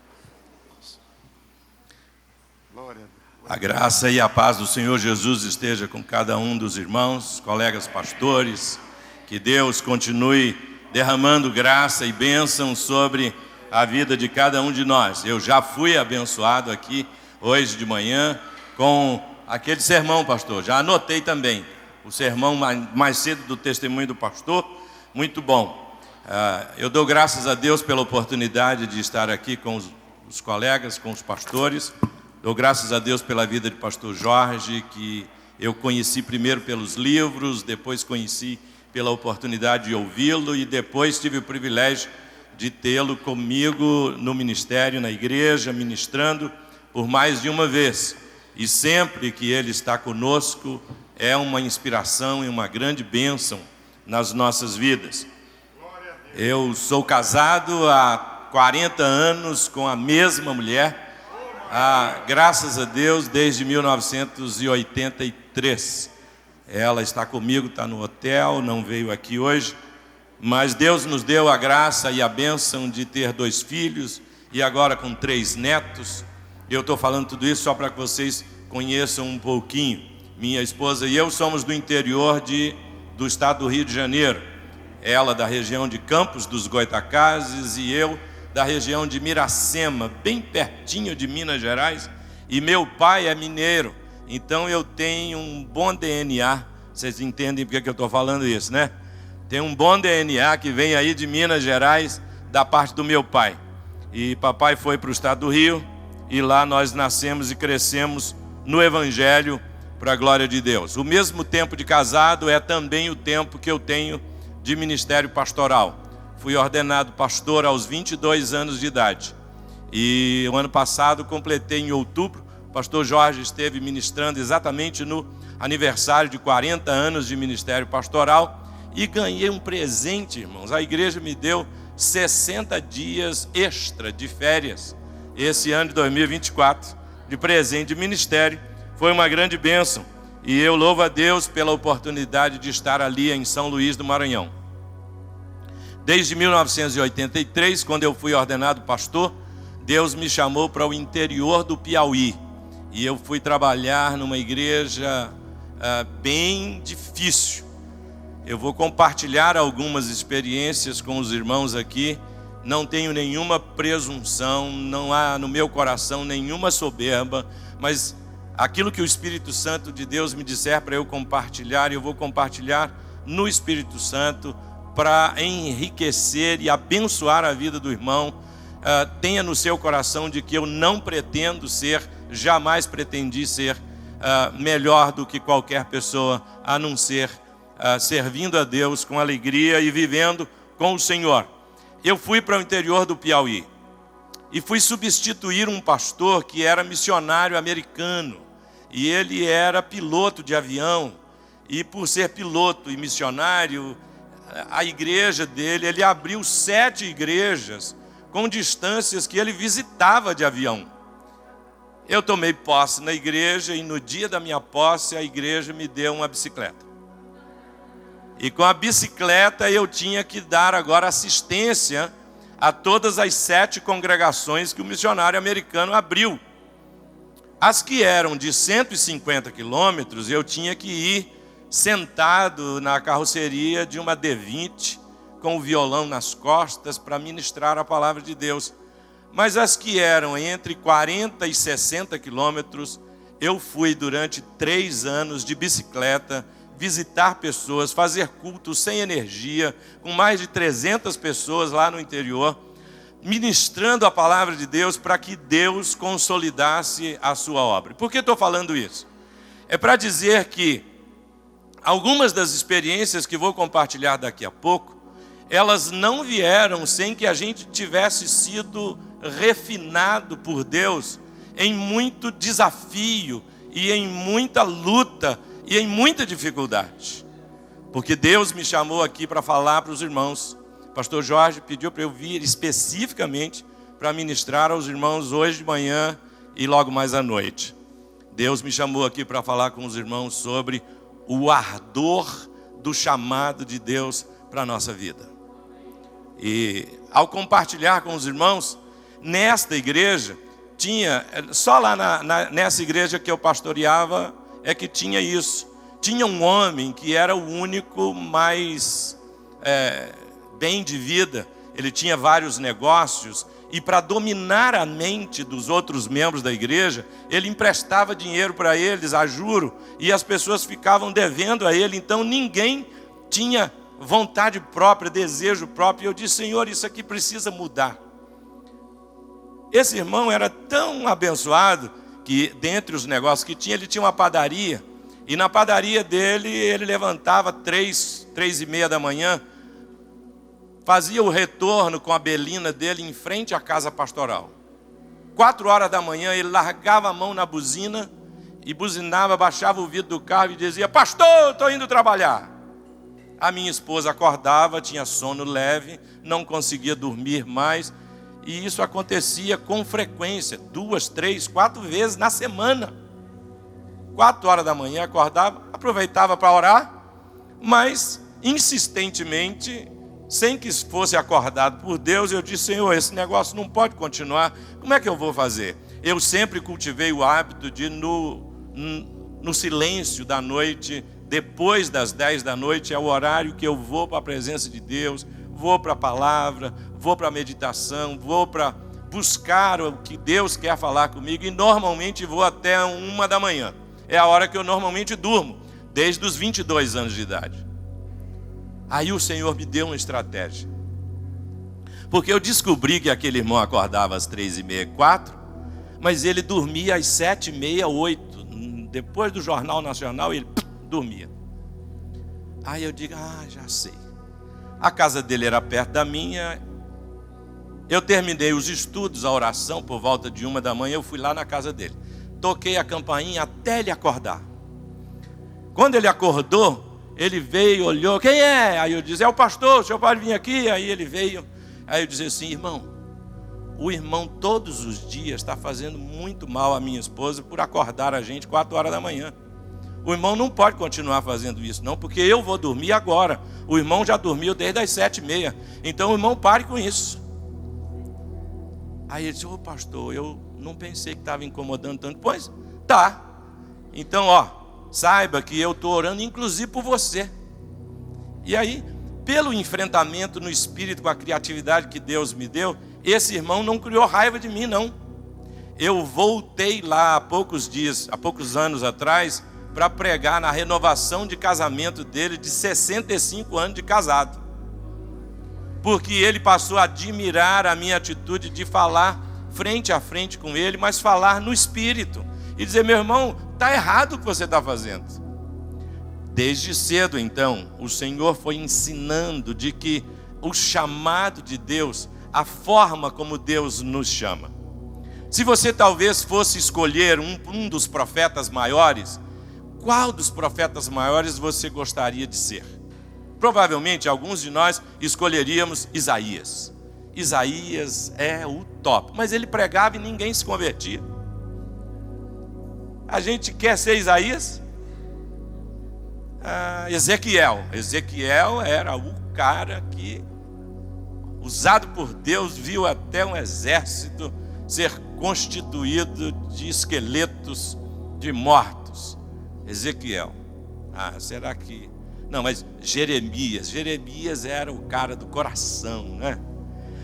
Glória a Deus. A graça e a paz do Senhor Jesus esteja com cada um dos irmãos, colegas pastores. Que Deus continue derramando graça e bênção sobre a vida de cada um de nós. Eu já fui abençoado aqui hoje de manhã com aquele sermão, pastor. Já anotei também o sermão mais cedo do testemunho do pastor. Muito bom. Eu dou graças a Deus pela oportunidade de estar aqui com os colegas, com os pastores. Dou graças a Deus pela vida de pastor Jorge, que eu conheci primeiro pelos livros, depois conheci pela oportunidade de ouvi-lo e depois tive o privilégio de tê-lo comigo no ministério, na igreja, ministrando por mais de uma vez. E sempre que ele está conosco, é uma inspiração e uma grande bênção nas nossas vidas. Eu sou casado há 40 anos com a mesma mulher, graças a Deus, desde 1983. Ela está comigo, está no hotel, não veio aqui hoje, mas Deus nos deu a graça e a bênção de ter 2 filhos e agora com 3 netos. Eu estou falando tudo isso só para que vocês conheçam um pouquinho. Minha esposa e eu somos do interior do estado do Rio de Janeiro. Ela da região de Campos dos Goitacazes e eu da região de Miracema, bem pertinho de Minas Gerais, e meu pai é mineiro, então eu tenho um bom DNA, vocês entendem porque que eu estou falando isso, né? Tem um bom DNA que vem aí de Minas Gerais, da parte do meu pai. E papai foi para o estado do Rio, e lá nós nascemos e crescemos no Evangelho, para a glória de Deus. O mesmo tempo de casado é também o tempo que eu tenho de ministério pastoral. Fui ordenado pastor aos 22 anos de idade. E o ano passado, completei em outubro, o pastor Jorge esteve ministrando exatamente no aniversário de 40 anos de ministério pastoral e ganhei um presente, irmãos. A igreja me deu 60 dias extra de férias, esse ano de 2024, de presente de ministério. Foi uma grande bênção. E eu louvo a Deus pela oportunidade de estar ali em São Luís do Maranhão. Desde 1983, quando eu fui ordenado pastor, Deus me chamou para o interior do Piauí. E eu fui trabalhar numa igreja bem difícil. Eu vou compartilhar algumas experiências com os irmãos aqui. Não tenho nenhuma presunção, não há no meu coração nenhuma soberba, mas aquilo que o Espírito Santo de Deus me disser para eu compartilhar, eu vou compartilhar no Espírito Santo, para enriquecer e abençoar a vida do irmão. Tenha no seu coração de que eu não pretendo ser, jamais pretendi ser melhor do que qualquer pessoa, a não ser servindo a Deus com alegria e vivendo com o Senhor. Eu fui para o interior do Piauí e fui substituir um pastor que era missionário americano e ele era piloto de avião, e por ser piloto e missionário, a igreja dele, ele abriu 7 igrejas com distâncias que ele visitava de avião. Eu tomei posse na igreja e no dia da minha posse a igreja me deu uma bicicleta. E com a bicicleta eu tinha que dar agora assistência a todas as 7 congregações que o missionário americano abriu. As que eram de 150 quilômetros eu tinha que ir sentado na carroceria de uma D20, com o violão nas costas, para ministrar a palavra de Deus. Mas as que eram entre 40 e 60 quilômetros, eu fui durante 3 anos de bicicleta, visitar pessoas, fazer cultos sem energia, com mais de 300 pessoas lá no interior, ministrando a palavra de Deus para que Deus consolidasse a sua obra. Por que estou falando isso? É para dizer que algumas das experiências que vou compartilhar daqui a pouco, elas não vieram sem que a gente tivesse sido refinado por Deus em muito desafio e em muita luta e em muita dificuldade. Porque Deus me chamou aqui para falar para os irmãos. O pastor Jorge pediu para eu vir especificamente para ministrar aos irmãos hoje de manhã e logo mais à noite. Deus me chamou aqui para falar com os irmãos sobre o ardor do chamado de Deus para a nossa vida. E ao compartilhar com os irmãos, nesta igreja, tinha, só lá nessa igreja que eu pastoreava, é que tinha isso. Tinha um homem que era o único mais bem de vida, ele tinha vários negócios, e para dominar a mente dos outros membros da igreja, ele emprestava dinheiro para eles, a juro, e as pessoas ficavam devendo a ele, então ninguém tinha vontade própria, desejo próprio, e eu disse, Senhor, isso aqui precisa mudar. Esse irmão era tão abençoado, que dentre os negócios que tinha, ele tinha uma padaria, e na padaria dele, ele levantava 3:30 da manhã, fazia o retorno com a belina dele em frente à casa pastoral. 4 horas da manhã, ele largava a mão na buzina, e buzinava, baixava o vidro do carro e dizia, pastor, estou indo trabalhar. A minha esposa acordava, tinha sono leve, não conseguia dormir mais, e isso acontecia com frequência, 2, 3, 4 vezes na semana. 4 horas da manhã acordava, aproveitava para orar, mas insistentemente, sem que fosse acordado por Deus, eu disse, Senhor, esse negócio não pode continuar, como é que eu vou fazer? Eu sempre cultivei o hábito de, no silêncio da noite, depois das 10 da noite, é o horário que eu vou para a presença de Deus, vou para a palavra, vou para a meditação, vou para buscar o que Deus quer falar comigo, e normalmente vou até 1 da manhã. É a hora que eu normalmente durmo, desde os 22 anos de idade. Aí o Senhor me deu uma estratégia. Porque eu descobri que aquele irmão acordava às 3:30, 4, mas ele dormia às 7:30, 8. Depois do Jornal Nacional, ele dormia. Aí eu digo, já sei. A casa dele era perto da minha. Eu terminei os estudos, a oração, por volta de 1 da manhã, eu fui lá na casa dele. Toquei a campainha até ele acordar. Quando ele acordou, ele veio, olhou, quem é? Aí eu disse, é o pastor, o senhor pode vir aqui? Aí ele veio, aí eu disse assim, irmão, o irmão todos os dias está fazendo muito mal à minha esposa por acordar a gente 4 horas da manhã. O irmão não pode continuar fazendo isso não, porque eu vou dormir agora. O irmão já dormiu desde as 7:30, então o irmão pare com isso. Aí ele disse, pastor, eu não pensei que estava incomodando tanto. Pois, tá. Então, saiba que eu estou orando inclusive por você. E aí, pelo enfrentamento no espírito, com a criatividade que Deus me deu, esse irmão não criou raiva de mim, não. Eu voltei lá há poucos anos atrás, para pregar na renovação de casamento dele, de 65 anos de casado. Porque ele passou a admirar a minha atitude de falar frente a frente com ele, mas falar no espírito. E dizer, meu irmão, está errado o que você está fazendo. Desde cedo, então, o Senhor foi ensinando de que o chamado de Deus, a forma como Deus nos chama. Se você talvez fosse escolher um dos profetas maiores, qual dos profetas maiores você gostaria de ser? Provavelmente alguns de nós escolheríamos Isaías. Isaías é o top, mas ele pregava e ninguém se convertia. A gente quer ser Isaías? Ezequiel era o cara que, usado por Deus, viu até um exército ser constituído de esqueletos de mortos. Ezequiel. Será que... Não, mas Jeremias era o cara do coração, né?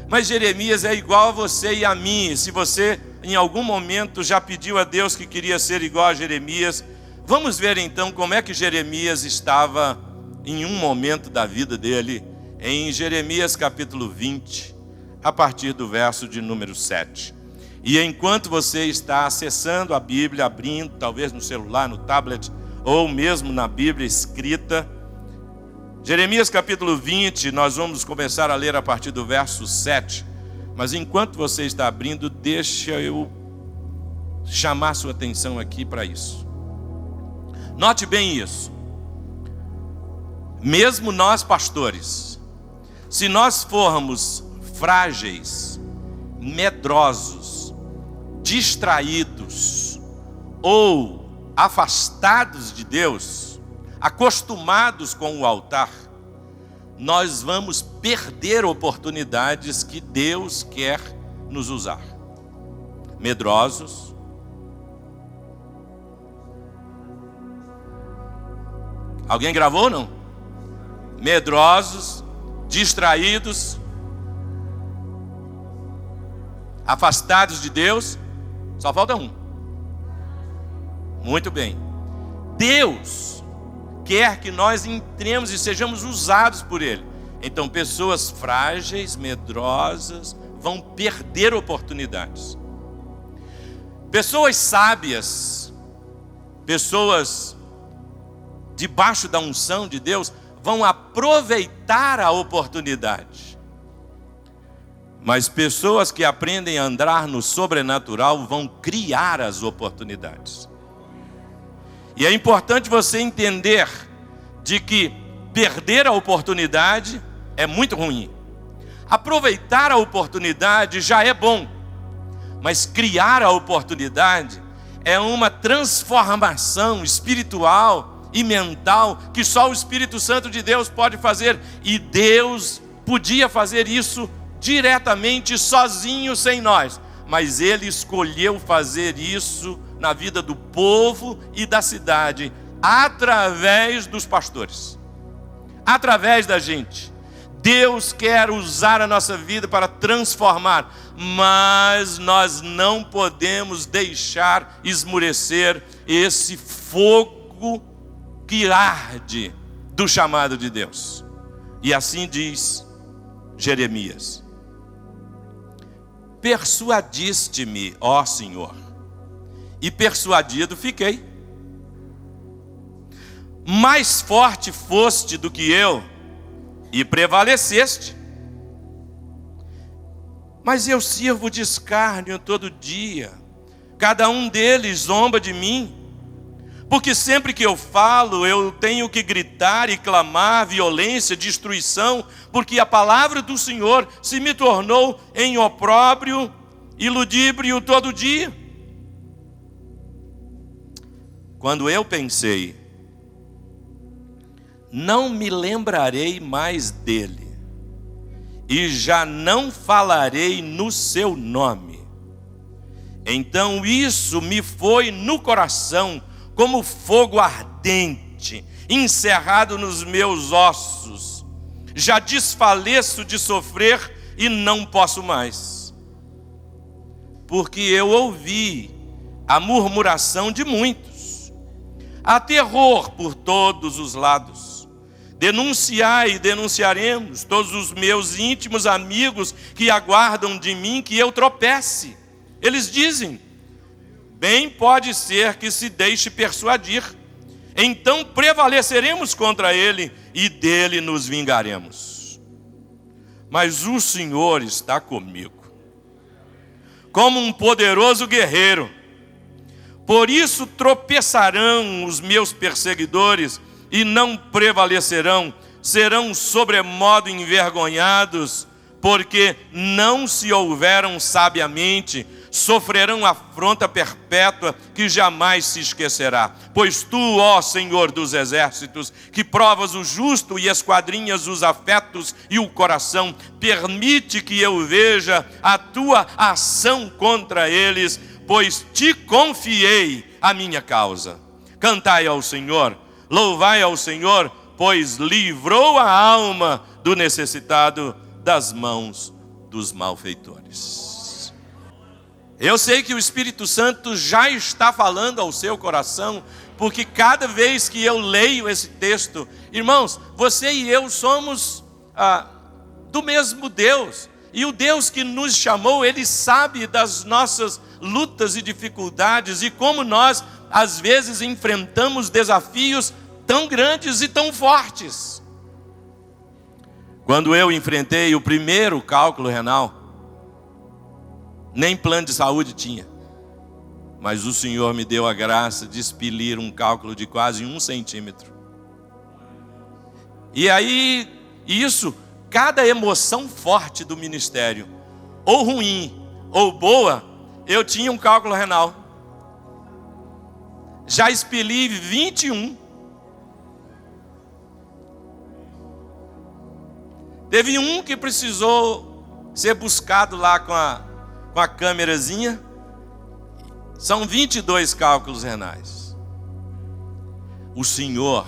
Mas Jeremias é igual a você e a mim. Se você em algum momento já pediu a Deus que queria ser igual a Jeremias, vamos ver então como é que Jeremias estava em um momento da vida dele, em Jeremias capítulo 20, a partir do verso de número 7. E enquanto você está acessando a Bíblia, abrindo, talvez no celular, no tablet, ou mesmo na Bíblia escrita, Jeremias capítulo 20, nós vamos começar a ler a partir do verso 7. Mas enquanto você está abrindo, deixa eu chamar sua atenção aqui para isso. Note bem isso. Mesmo nós pastores, se nós formos frágeis, medrosos, distraídos ou afastados de Deus, acostumados com o altar, nós vamos perder oportunidades que Deus quer nos usar. medrosos, alguém gravou ou não? Medrosos, distraídos, afastados de Deus. Só falta um. Muito bem. Deus quer que nós entremos e sejamos usados por Ele. Então, pessoas frágeis, medrosas, vão perder oportunidades. Pessoas sábias, pessoas debaixo da unção de Deus, vão aproveitar a oportunidade. Mas pessoas que aprendem a andar no sobrenatural vão criar as oportunidades. E é importante você entender de que perder a oportunidade é muito ruim. Aproveitar a oportunidade já é bom, mas criar a oportunidade é uma transformação espiritual e mental que só o Espírito Santo de Deus pode fazer. E Deus podia fazer isso diretamente, sozinho, sem nós. Mas Ele escolheu fazer isso na vida do povo e da cidade, através dos pastores, através da gente. Deus quer usar a nossa vida para transformar, mas nós não podemos deixar esmurecer esse fogo que arde do chamado de Deus. E assim diz Jeremias: persuadiste-me, ó Senhor, e persuadido fiquei. Mais forte foste do que eu, e prevaleceste. Mas eu sirvo de escárnio todo dia, cada um deles zomba de mim, porque sempre que eu falo, eu tenho que gritar e clamar violência, destruição, porque a palavra do Senhor se me tornou em opróbrio e ludíbrio todo dia. Quando eu pensei, não me lembrarei mais dele, e já não falarei no seu nome, então isso me foi no coração como fogo ardente, encerrado nos meus ossos. Já desfaleço de sofrer e não posso mais, porque eu ouvi a murmuração de muitos. Há terror por todos os lados. Denunciai e denunciaremos todos os meus íntimos amigos que aguardam de mim que eu tropece. Eles dizem: bem pode ser que se deixe persuadir, então prevaleceremos contra ele e dele nos vingaremos. Mas o Senhor está comigo, como um poderoso guerreiro. Por isso tropeçarão os meus perseguidores e não prevalecerão, serão sobremodo envergonhados, porque não se houveram sabiamente, sofrerão afronta perpétua que jamais se esquecerá. Pois tu, ó Senhor dos exércitos, que provas o justo e esquadrinhas os afetos e o coração, permite que eu veja a tua ação contra eles, pois te confiei a minha causa. Cantai ao Senhor, louvai ao Senhor, pois livrou a alma do necessitado das mãos dos malfeitores. Eu sei que o Espírito Santo já está falando ao seu coração, porque cada vez que eu leio esse texto, irmãos, você e eu somos do mesmo Deus. E o Deus que nos chamou, Ele sabe das nossas lutas e dificuldades e como nós, às vezes, enfrentamos desafios tão grandes e tão fortes. Quando eu enfrentei o primeiro cálculo renal, nem plano de saúde tinha, mas o Senhor me deu a graça de expelir um cálculo de quase 1 centímetro. E aí, cada emoção forte do ministério, ou ruim, ou boa, eu tinha um cálculo renal. Já expeli 21. Teve um que precisou ser buscado lá com a câmerazinha, São 22 cálculos renais. O Senhor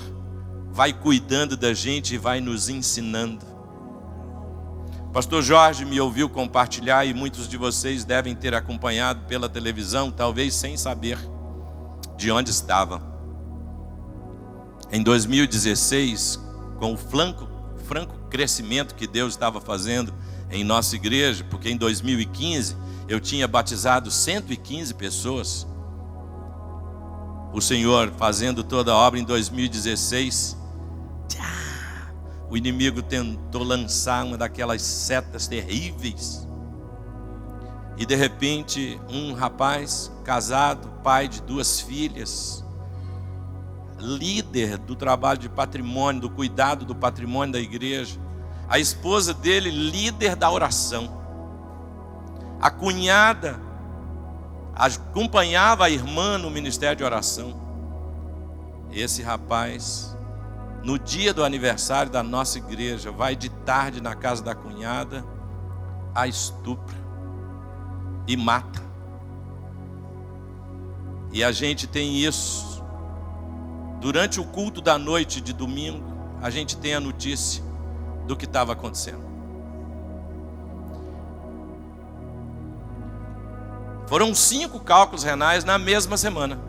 vai cuidando da gente e vai nos ensinando. Pastor Jorge me ouviu compartilhar e muitos de vocês devem ter acompanhado pela televisão, talvez sem saber de onde estava. Em 2016, com o franco crescimento que Deus estava fazendo em nossa igreja, porque em 2015 eu tinha batizado 115 pessoas. O Senhor fazendo toda a obra em 2016, o inimigo tentou lançar uma daquelas setas terríveis. E de repente, um rapaz casado, pai de 2 filhas, líder do trabalho de patrimônio, do cuidado do patrimônio da igreja, a esposa dele, líder da oração, a cunhada acompanhava a irmã no ministério de oração. Esse rapaz, no dia do aniversário da nossa igreja, vai de tarde na casa da cunhada, a estupra e mata. E a gente tem isso. Durante o culto da noite de domingo, a gente tem a notícia do que estava acontecendo. Foram 5 cálculos renais na mesma semana.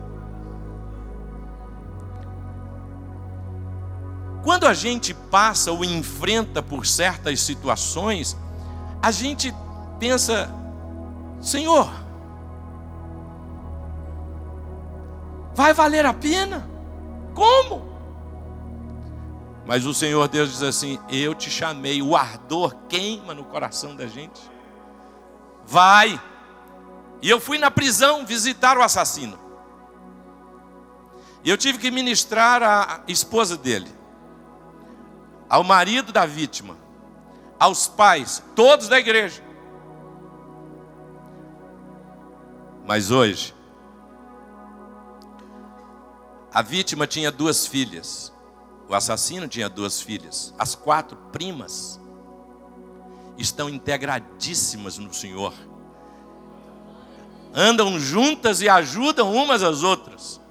Quando a gente passa ou enfrenta por certas situações, a gente pensa: Senhor, vai valer a pena? Como? Mas o Senhor Deus diz assim: eu te chamei. O ardor queima no coração da gente. Vai. E eu fui na prisão visitar o assassino. E eu tive que ministrar à esposa dele, ao marido da vítima, aos pais, todos da igreja. Mas hoje, a vítima tinha 2 filhas. O assassino tinha 2 filhas. As 4 primas estão integradíssimas no Senhor. Andam juntas e ajudam umas às outras.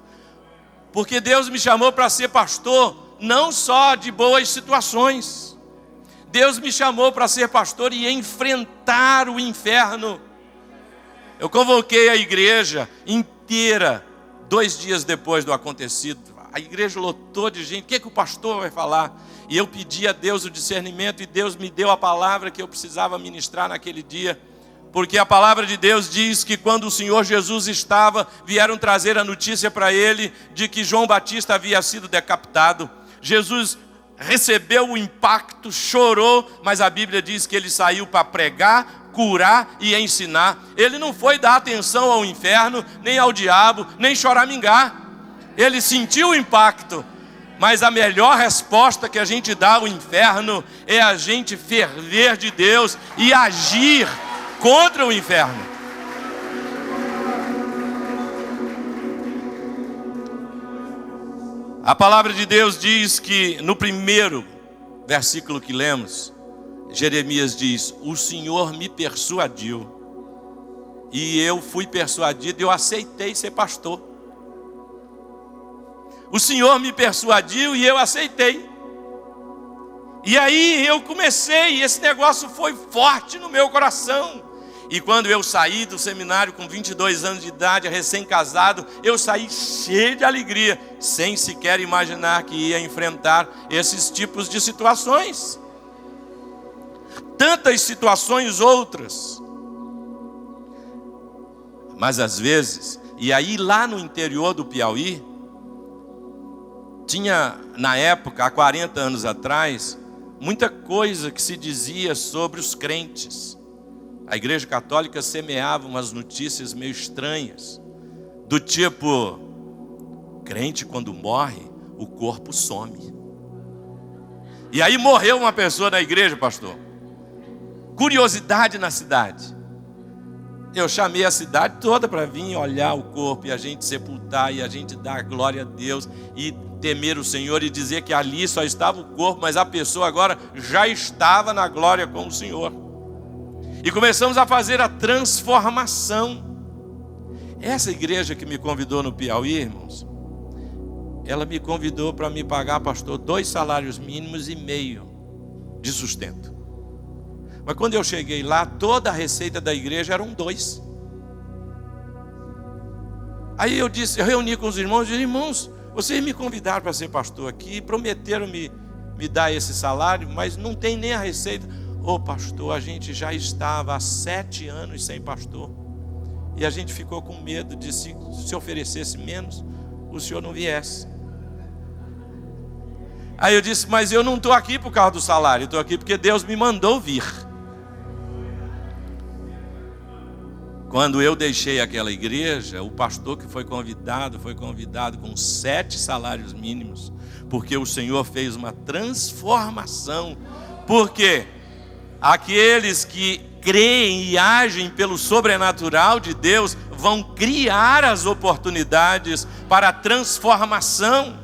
Porque Deus me chamou para ser pastor, não só de boas situações. Deus me chamou para ser pastor e enfrentar o inferno. Eu convoquei a igreja inteira 2 dias depois do acontecido. A igreja lotou de gente. O que é que o pastor vai falar? E eu pedi a Deus o discernimento e Deus me deu a palavra que eu precisava ministrar naquele dia. Porque a palavra de Deus diz que quando o Senhor Jesus estava, vieram trazer a notícia para ele de que João Batista havia sido decapitado. Jesus recebeu o impacto, chorou, mas a Bíblia diz que ele saiu para pregar, curar e ensinar. Ele não foi dar atenção ao inferno, nem ao diabo, nem choramingar. Ele sentiu o impacto, mas a melhor resposta que a gente dá ao inferno é a gente ferver de Deus e agir contra o inferno. A palavra de Deus diz que no primeiro versículo que lemos, Jeremias diz: o Senhor me persuadiu e eu fui persuadido e eu aceitei ser pastor. O Senhor me persuadiu e eu aceitei. E aí eu comecei, e esse negócio foi forte no meu coração. E quando eu saí do seminário com 22 anos de idade, recém-casado, eu saí cheio de alegria, sem sequer imaginar que ia enfrentar esses tipos de situações. Tantas situações outras. Mas às vezes, e aí lá no interior do Piauí, tinha na época, há 40 anos atrás, muita coisa que se dizia sobre os crentes. A igreja católica semeava umas notícias meio estranhas, do tipo: crente quando morre, o corpo some. E aí morreu uma pessoa na igreja, pastor. Curiosidade na cidade. Eu chamei a cidade toda para vir olhar o corpo e a gente sepultar e a gente dar glória a Deus e temer o Senhor e dizer que ali só estava o corpo, mas a pessoa agora já estava na glória com o Senhor. E começamos a fazer a transformação. Essa igreja que me convidou no Piauí, irmãos, ela me convidou para me pagar, pastor, 2 salários mínimos e meio de sustento. Mas quando eu cheguei lá, toda a receita da igreja eram 2. Aí eu reuni com os irmãos e disse: irmãos, vocês me convidaram para ser pastor aqui, prometeram me dar esse salário, mas não tem nem a receita. Ô pastor, a gente já estava há 7 anos sem pastor. E a gente ficou com medo de se oferecesse menos, o senhor não viesse. Aí eu disse: mas eu não estou aqui por causa do salário, estou aqui porque Deus me mandou vir. Quando eu deixei aquela igreja, o pastor que foi convidado com 7 salários mínimos, porque o Senhor fez uma transformação. Porque aqueles que creem e agem pelo sobrenatural de Deus vão criar as oportunidades para a transformação.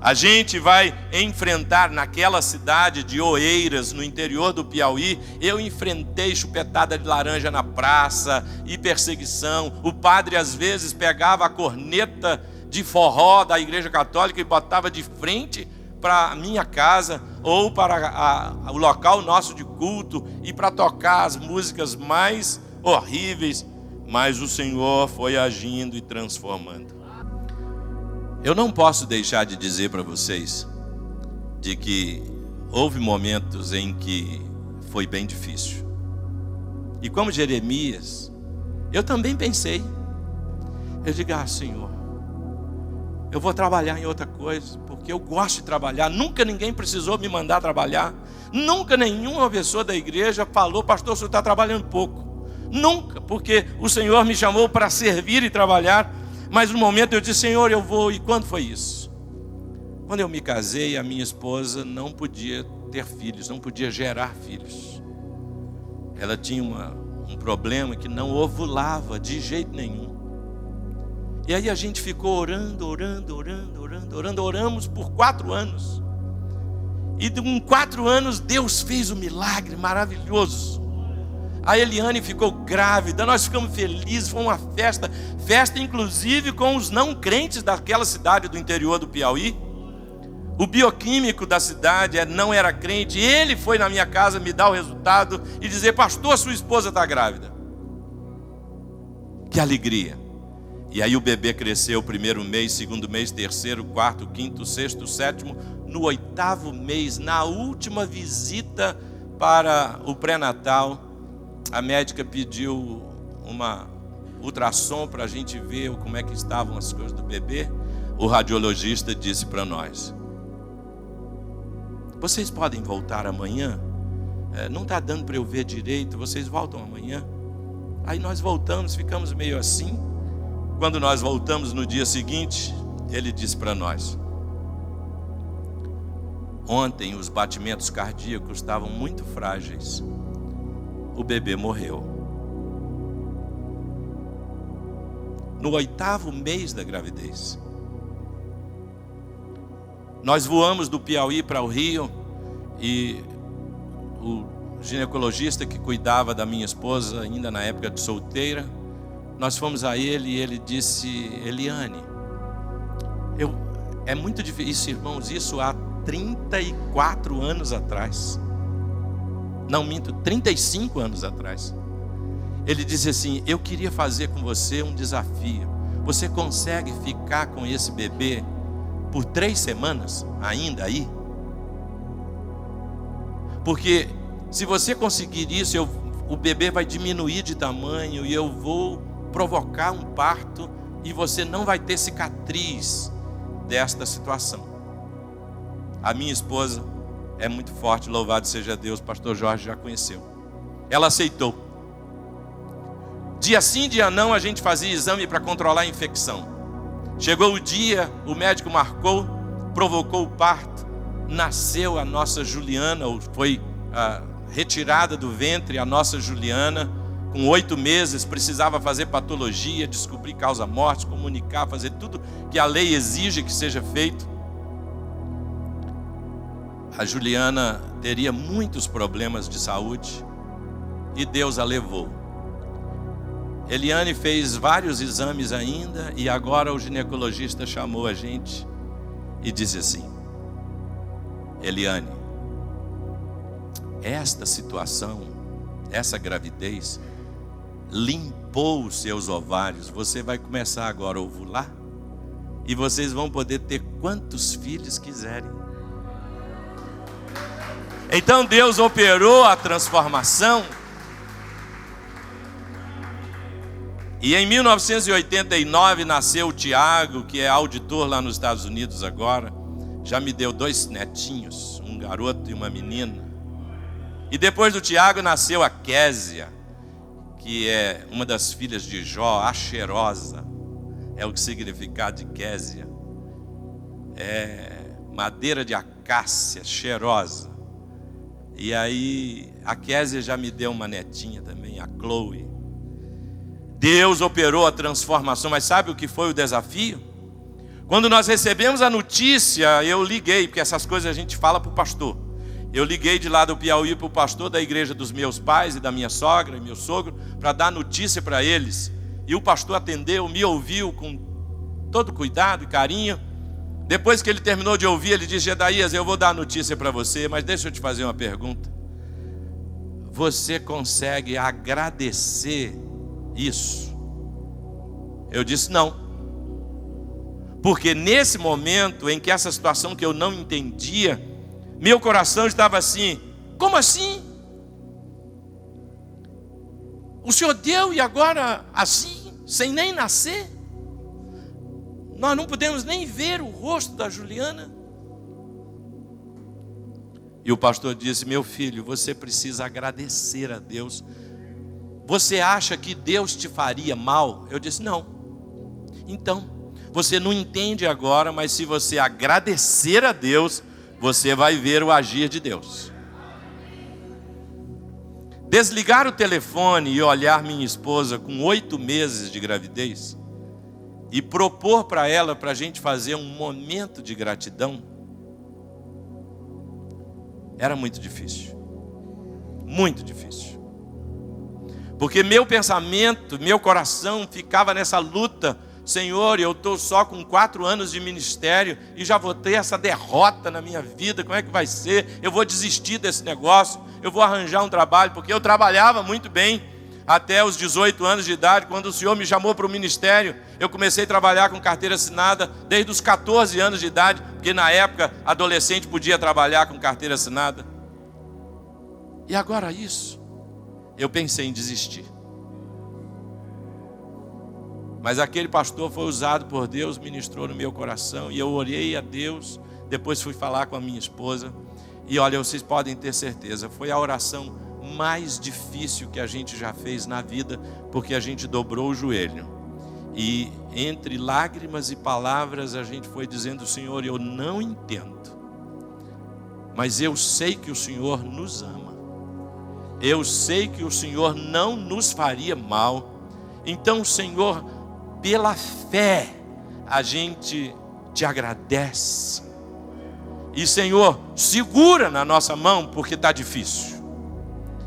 A gente vai enfrentar naquela cidade de Oeiras, no interior do Piauí. Eu enfrentei chupetada de laranja na praça e perseguição. O padre às vezes pegava a corneta de forró da igreja católica e botava de frente para a minha casa ou para o local nosso de culto e para tocar as músicas mais horríveis. Mas o Senhor foi agindo e transformando. Eu não posso deixar de dizer para vocês de que houve momentos em que foi bem difícil. E como Jeremias, eu também pensei. Eu digo: Senhor, eu vou trabalhar em outra coisa, porque eu gosto de trabalhar. Nunca ninguém precisou me mandar trabalhar. Nunca nenhuma pessoa da igreja falou: pastor, o senhor está trabalhando pouco. Nunca, porque o Senhor me chamou para servir e trabalhar. Mas no momento eu disse: Senhor, eu vou. E quando foi isso? Quando eu me casei, a minha esposa não podia ter filhos, não podia gerar filhos. Ela tinha um problema que não ovulava de jeito nenhum. E aí a gente ficou orando. Oramos por 4 anos. E em 4 anos Deus fez um milagre maravilhoso. A Eliane ficou grávida, nós ficamos felizes, foi uma festa inclusive com os não crentes daquela cidade do interior do Piauí. O bioquímico da cidade não era crente, ele foi na minha casa me dar o resultado e dizer: pastor, sua esposa está grávida. Que alegria! E aí o bebê cresceu, 1º mês, 2º mês, 3º, 4º, 5º, 6º, 7º, no 8º mês, na última visita para o pré-natal, a médica pediu uma ultrassom para a gente ver como é que estavam as coisas do bebê. O radiologista disse para nós: vocês podem voltar amanhã? Não está dando para eu ver direito, vocês voltam amanhã? Aí nós voltamos, ficamos meio assim. Quando nós voltamos no dia seguinte, ele disse para nós: ontem os batimentos cardíacos estavam muito frágeis. O bebê morreu. No 8º mês da gravidez. Nós voamos do Piauí para o Rio e o ginecologista que cuidava da minha esposa, ainda na época de solteira, nós fomos a ele e ele disse: Eliane, é muito difícil, irmãos, isso há 34 anos atrás. Não minto, 35 anos atrás. Ele disse assim: eu queria fazer com você um desafio. Você consegue ficar com esse bebê por 3 semanas ainda aí? Porque se você conseguir isso, o bebê vai diminuir de tamanho e eu vou provocar um parto e você não vai ter cicatriz desta situação. A minha esposa é muito forte, louvado seja Deus, o pastor Jorge já conheceu. Ela aceitou. Dia sim, dia não, a gente fazia exame para controlar a infecção. Chegou o dia, o médico marcou, provocou o parto, nasceu a nossa Juliana, ou foi retirada do ventre a nossa Juliana, com 8 meses, precisava fazer patologia, descobrir causa-morte, comunicar, fazer tudo que a lei exige que seja feito. A Juliana teria muitos problemas de saúde e Deus a levou. Eliane fez vários exames ainda e agora o ginecologista chamou a gente e disse assim: Eliane, esta situação, essa gravidez limpou os seus ovários, você vai começar agora a ovular e vocês vão poder ter quantos filhos quiserem. Então Deus operou a transformação. E em 1989 nasceu o Tiago, que é auditor lá nos Estados Unidos agora. Já me deu 2 netinhos, um garoto e uma menina. E depois do Tiago nasceu a Késia, que é uma das filhas de Jó, a cheirosa. É o significado de Késia. É madeira de acácia, cheirosa. E aí a Késia já me deu uma netinha também, a Chloe. Deus operou a transformação, mas sabe o que foi o desafio? Quando nós recebemos a notícia, eu liguei, porque essas coisas a gente fala para o pastor. Eu liguei de lá do Piauí para o pastor da igreja dos meus pais e da minha sogra e meu sogro, para dar notícia para eles. E o pastor atendeu, me ouviu com todo cuidado e carinho. Depois que ele terminou de ouvir, ele disse: Gedaías, eu vou dar a notícia para você, mas deixa eu te fazer uma pergunta. Você consegue agradecer isso? Eu disse: não. Porque nesse momento em que essa situação que eu não entendia, meu coração estava assim: como assim? O Senhor deu e agora assim, sem nem nascer? Nós não podemos nem ver o rosto da Juliana. E o pastor disse: meu filho, você precisa agradecer a Deus. Você acha que Deus te faria mal? Eu disse: não. Então, você não entende agora, mas se você agradecer a Deus, você vai ver o agir de Deus. Desligar o telefone e olhar minha esposa com 8 meses de gravidez e propor para ela, para a gente fazer um momento de gratidão, era muito difícil. Muito difícil. Porque meu pensamento, meu coração ficava nessa luta. Senhor, eu estou só com 4 anos de ministério e já vou ter essa derrota na minha vida. Como é que vai ser? Eu vou desistir desse negócio. Eu vou arranjar um trabalho, porque eu trabalhava muito bem até os 18 anos de idade. Quando o Senhor me chamou para o ministério, eu comecei a trabalhar com carteira assinada desde os 14 anos de idade, porque na época adolescente podia trabalhar com carteira assinada. E agora isso, eu pensei em desistir. Mas aquele pastor foi usado por Deus, ministrou no meu coração, e eu orei a Deus. Depois fui falar com a minha esposa, e olha, vocês podem ter certeza, foi a oração mais difícil que a gente já fez na vida, porque a gente dobrou o joelho, e entre lágrimas e palavras a gente foi dizendo: Senhor, eu não entendo, mas eu sei que o Senhor nos ama, eu sei que o Senhor não nos faria mal. Então, Senhor, pela fé, a gente te agradece. E, Senhor, segura na nossa mão, porque está difícil.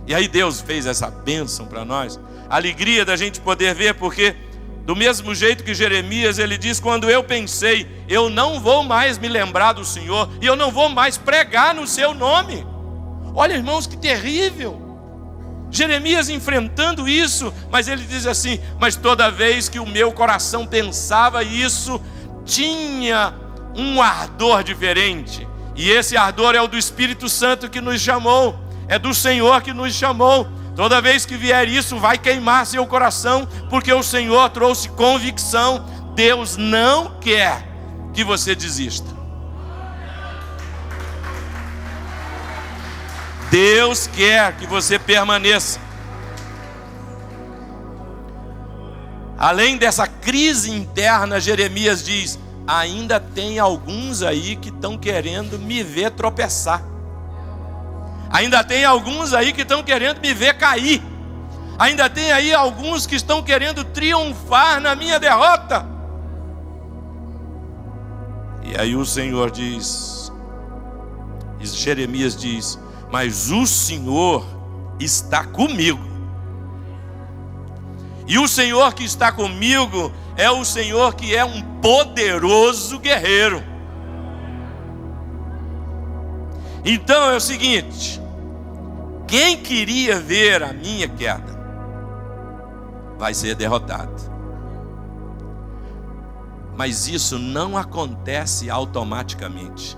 E aí Deus fez essa bênção para nós. A alegria da gente poder ver, porque do mesmo jeito que Jeremias, ele diz: quando eu pensei, eu não vou mais me lembrar do Senhor, e eu não vou mais pregar no seu nome. Olha, irmãos, que terrível. Jeremias enfrentando isso, mas ele diz assim: mas toda vez que o meu coração pensava isso, tinha um ardor diferente. E esse ardor é o do Espírito Santo que nos chamou, é do Senhor que nos chamou. Toda vez que vier isso, vai queimar seu coração, porque o Senhor trouxe convicção. Deus não quer que você desista. Deus quer que você permaneça. Além dessa crise interna, Jeremias diz: ainda tem alguns aí que estão querendo me ver tropeçar. Ainda tem alguns aí que estão querendo me ver cair. Ainda tem aí alguns que estão querendo triunfar na minha derrota. E aí o Senhor diz, Jeremias diz: mas o Senhor está comigo. E o Senhor que está comigo é o Senhor que é um poderoso guerreiro. Então é o seguinte: quem queria ver a minha queda vai ser derrotado. Mas isso não acontece automaticamente.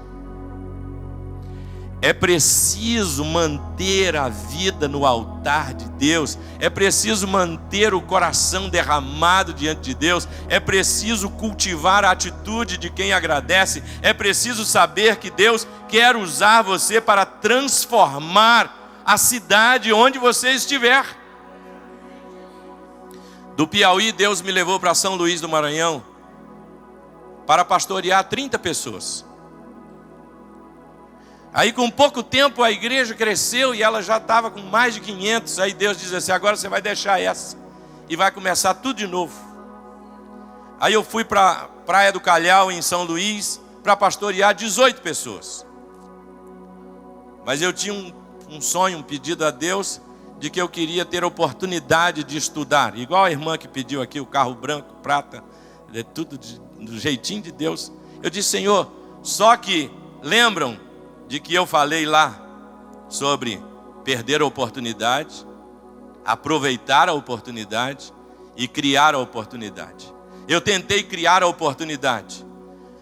É preciso manter a vida no altar de Deus. É preciso manter o coração derramado diante de Deus. É preciso cultivar a atitude de quem agradece. É preciso saber que Deus quer usar você para transformar a cidade onde você estiver. Do Piauí, Deus me levou para São Luís do Maranhão para pastorear 30 pessoas. Aí com pouco tempo a igreja cresceu e ela já estava com mais de 500. Aí Deus diz assim: agora você vai deixar essa e vai começar tudo de novo. Aí eu fui para Praia do Calhau, em São Luís, para pastorear 18 pessoas. Mas eu tinha um sonho, um pedido a Deus, de que eu queria ter oportunidade de estudar. Igual a irmã que pediu aqui o carro branco, prata, tudo do jeitinho de Deus. Eu disse: Senhor, só que lembram de que eu falei lá sobre perder a oportunidade, aproveitar a oportunidade e criar a oportunidade. Eu tentei criar a oportunidade,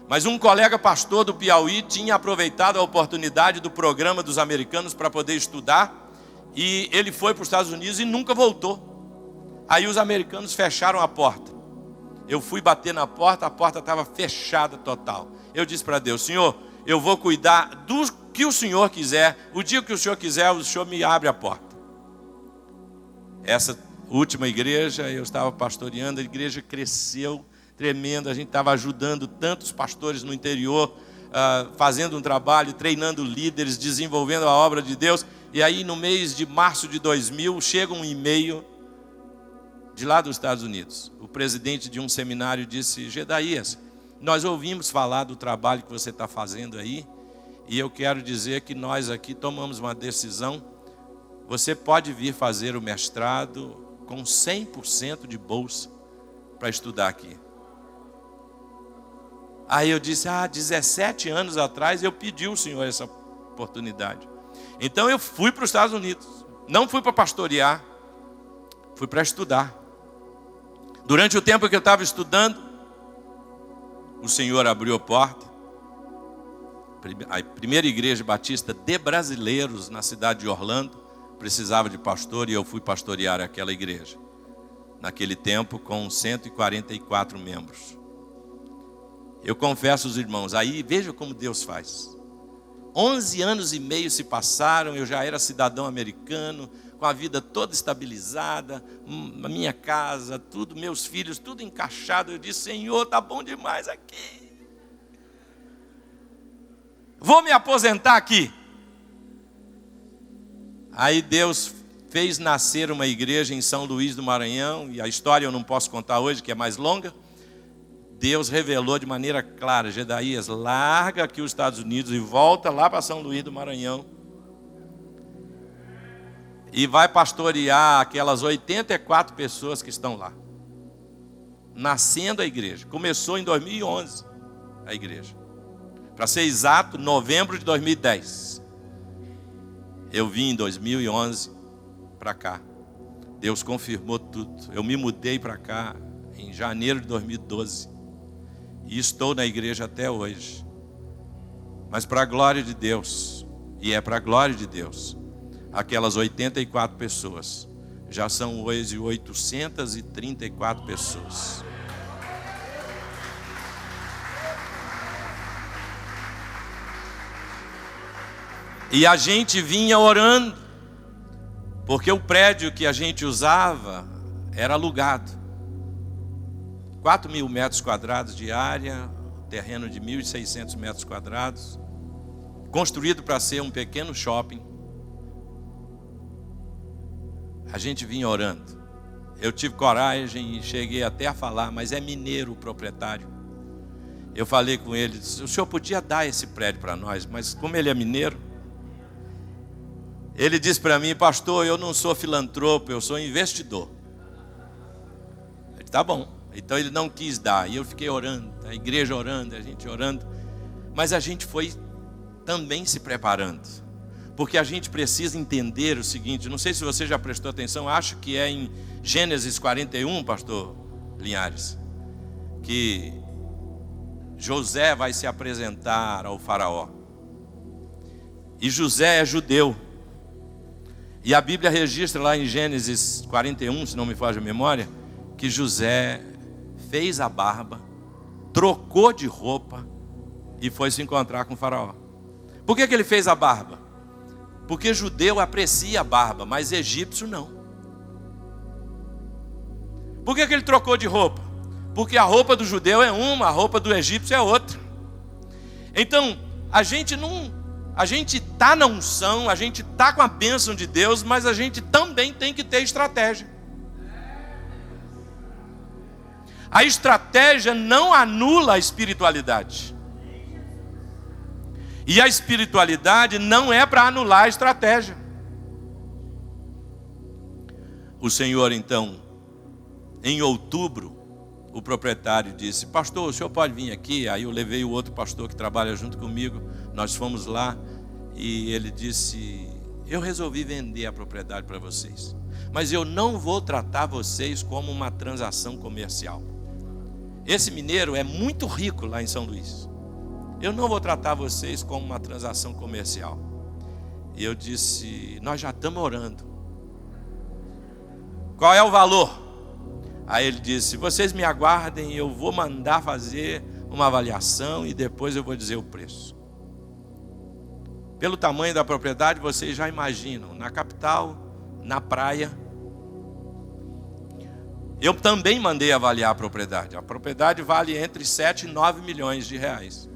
mas um colega pastor do Piauí tinha aproveitado a oportunidade do programa dos americanos para poder estudar, e ele foi para os Estados Unidos e nunca voltou. Aí os americanos fecharam a porta. Eu fui bater na porta, a porta estava fechada total. Eu disse para Deus: Senhor, eu vou cuidar do que o Senhor quiser. O dia que o Senhor quiser, o Senhor me abre a porta. Essa última igreja, eu estava pastoreando, a igreja cresceu tremendo. A gente estava ajudando tantos pastores no interior, fazendo um trabalho, treinando líderes, desenvolvendo a obra de Deus. E aí no mês de março de 2000, chega um e-mail de lá dos Estados Unidos. O presidente de um seminário disse: Gedaías, nós ouvimos falar do trabalho que você está fazendo aí, e eu quero dizer que nós aqui tomamos uma decisão. Você pode vir fazer o mestrado com 100% de bolsa para estudar aqui. Aí eu disse: 17 anos atrás eu pedi ao Senhor essa oportunidade. Então eu fui para os Estados Unidos. Não fui para pastorear, fui para estudar. Durante o tempo que eu estava estudando, o Senhor abriu a porta. A primeira igreja batista de brasileiros na cidade de Orlando precisava de pastor, e eu fui pastorear aquela igreja. Naquele tempo, com 144 membros. Eu confesso aos irmãos, aí veja como Deus faz. 11 anos e meio se passaram, eu já era cidadão americano, com a vida toda estabilizada, a minha casa, tudo, meus filhos, tudo encaixado. Eu disse: Senhor, tá bom demais aqui. Vou me aposentar aqui. Aí Deus fez nascer uma igreja em São Luís do Maranhão, e a história eu não posso contar hoje, que é mais longa. Deus revelou de maneira clara: Gedaías, larga aqui os Estados Unidos e volta lá para São Luís do Maranhão. E vai pastorear aquelas 84 pessoas que estão lá. Nascendo a igreja. Começou em 2011 a igreja. Para ser exato, novembro de 2010. Eu vim em 2011 para cá. Deus confirmou tudo. Eu me mudei para cá em janeiro de 2012. E estou na igreja até hoje. Mas para a glória de Deus, e é para a glória de Deus, aquelas 84 pessoas já são hoje 834 pessoas. E a gente vinha orando, porque o prédio que a gente usava era alugado. 4.000 metros quadrados de área, terreno de 1.600 metros quadrados, construído para ser um pequeno shopping. A gente vinha orando. Eu tive coragem e cheguei até a falar, mas é mineiro o proprietário. Eu falei com ele: o senhor podia dar esse prédio para nós, mas como ele é mineiro, ele disse para mim: pastor, eu não sou filantropo, eu sou investidor. tá bom. Então ele não quis dar. E eu fiquei orando, a igreja orando, a gente orando. Mas a gente foi também se preparando. Porque a gente precisa entender o seguinte, não sei se você já prestou atenção, acho que é em Gênesis 41, pastor Linhares, que José vai se apresentar ao faraó. E José é judeu. E a Bíblia registra lá em Gênesis 41, se não me falha a memória, que José fez a barba, trocou de roupa e foi se encontrar com o faraó. Por que ele fez a barba? Porque judeu aprecia a barba, mas egípcio não. Por que ele trocou de roupa? Porque a roupa do judeu é uma, a roupa do egípcio é outra. Então, a gente está na unção, a gente está com a bênção de Deus, mas a gente também tem que ter estratégia. A estratégia não anula a espiritualidade. E a espiritualidade não é para anular a estratégia. O Senhor, então, em outubro, o proprietário disse: pastor, o senhor pode vir aqui? Aí eu levei o outro pastor que trabalha junto comigo, nós fomos lá e ele disse: eu resolvi vender a propriedade para vocês, mas eu não vou tratar vocês como uma transação comercial. Esse mineiro é muito rico lá em São Luís. Eu não vou tratar vocês como uma transação comercial. E eu disse: nós já estamos orando. Qual é o valor? Aí ele disse: vocês me aguardem, eu vou mandar fazer uma avaliação e depois eu vou dizer o preço. Pelo tamanho da propriedade, vocês já imaginam, na capital, na praia. Eu também mandei avaliar a propriedade. A propriedade vale entre 7 e 9 milhões de reais.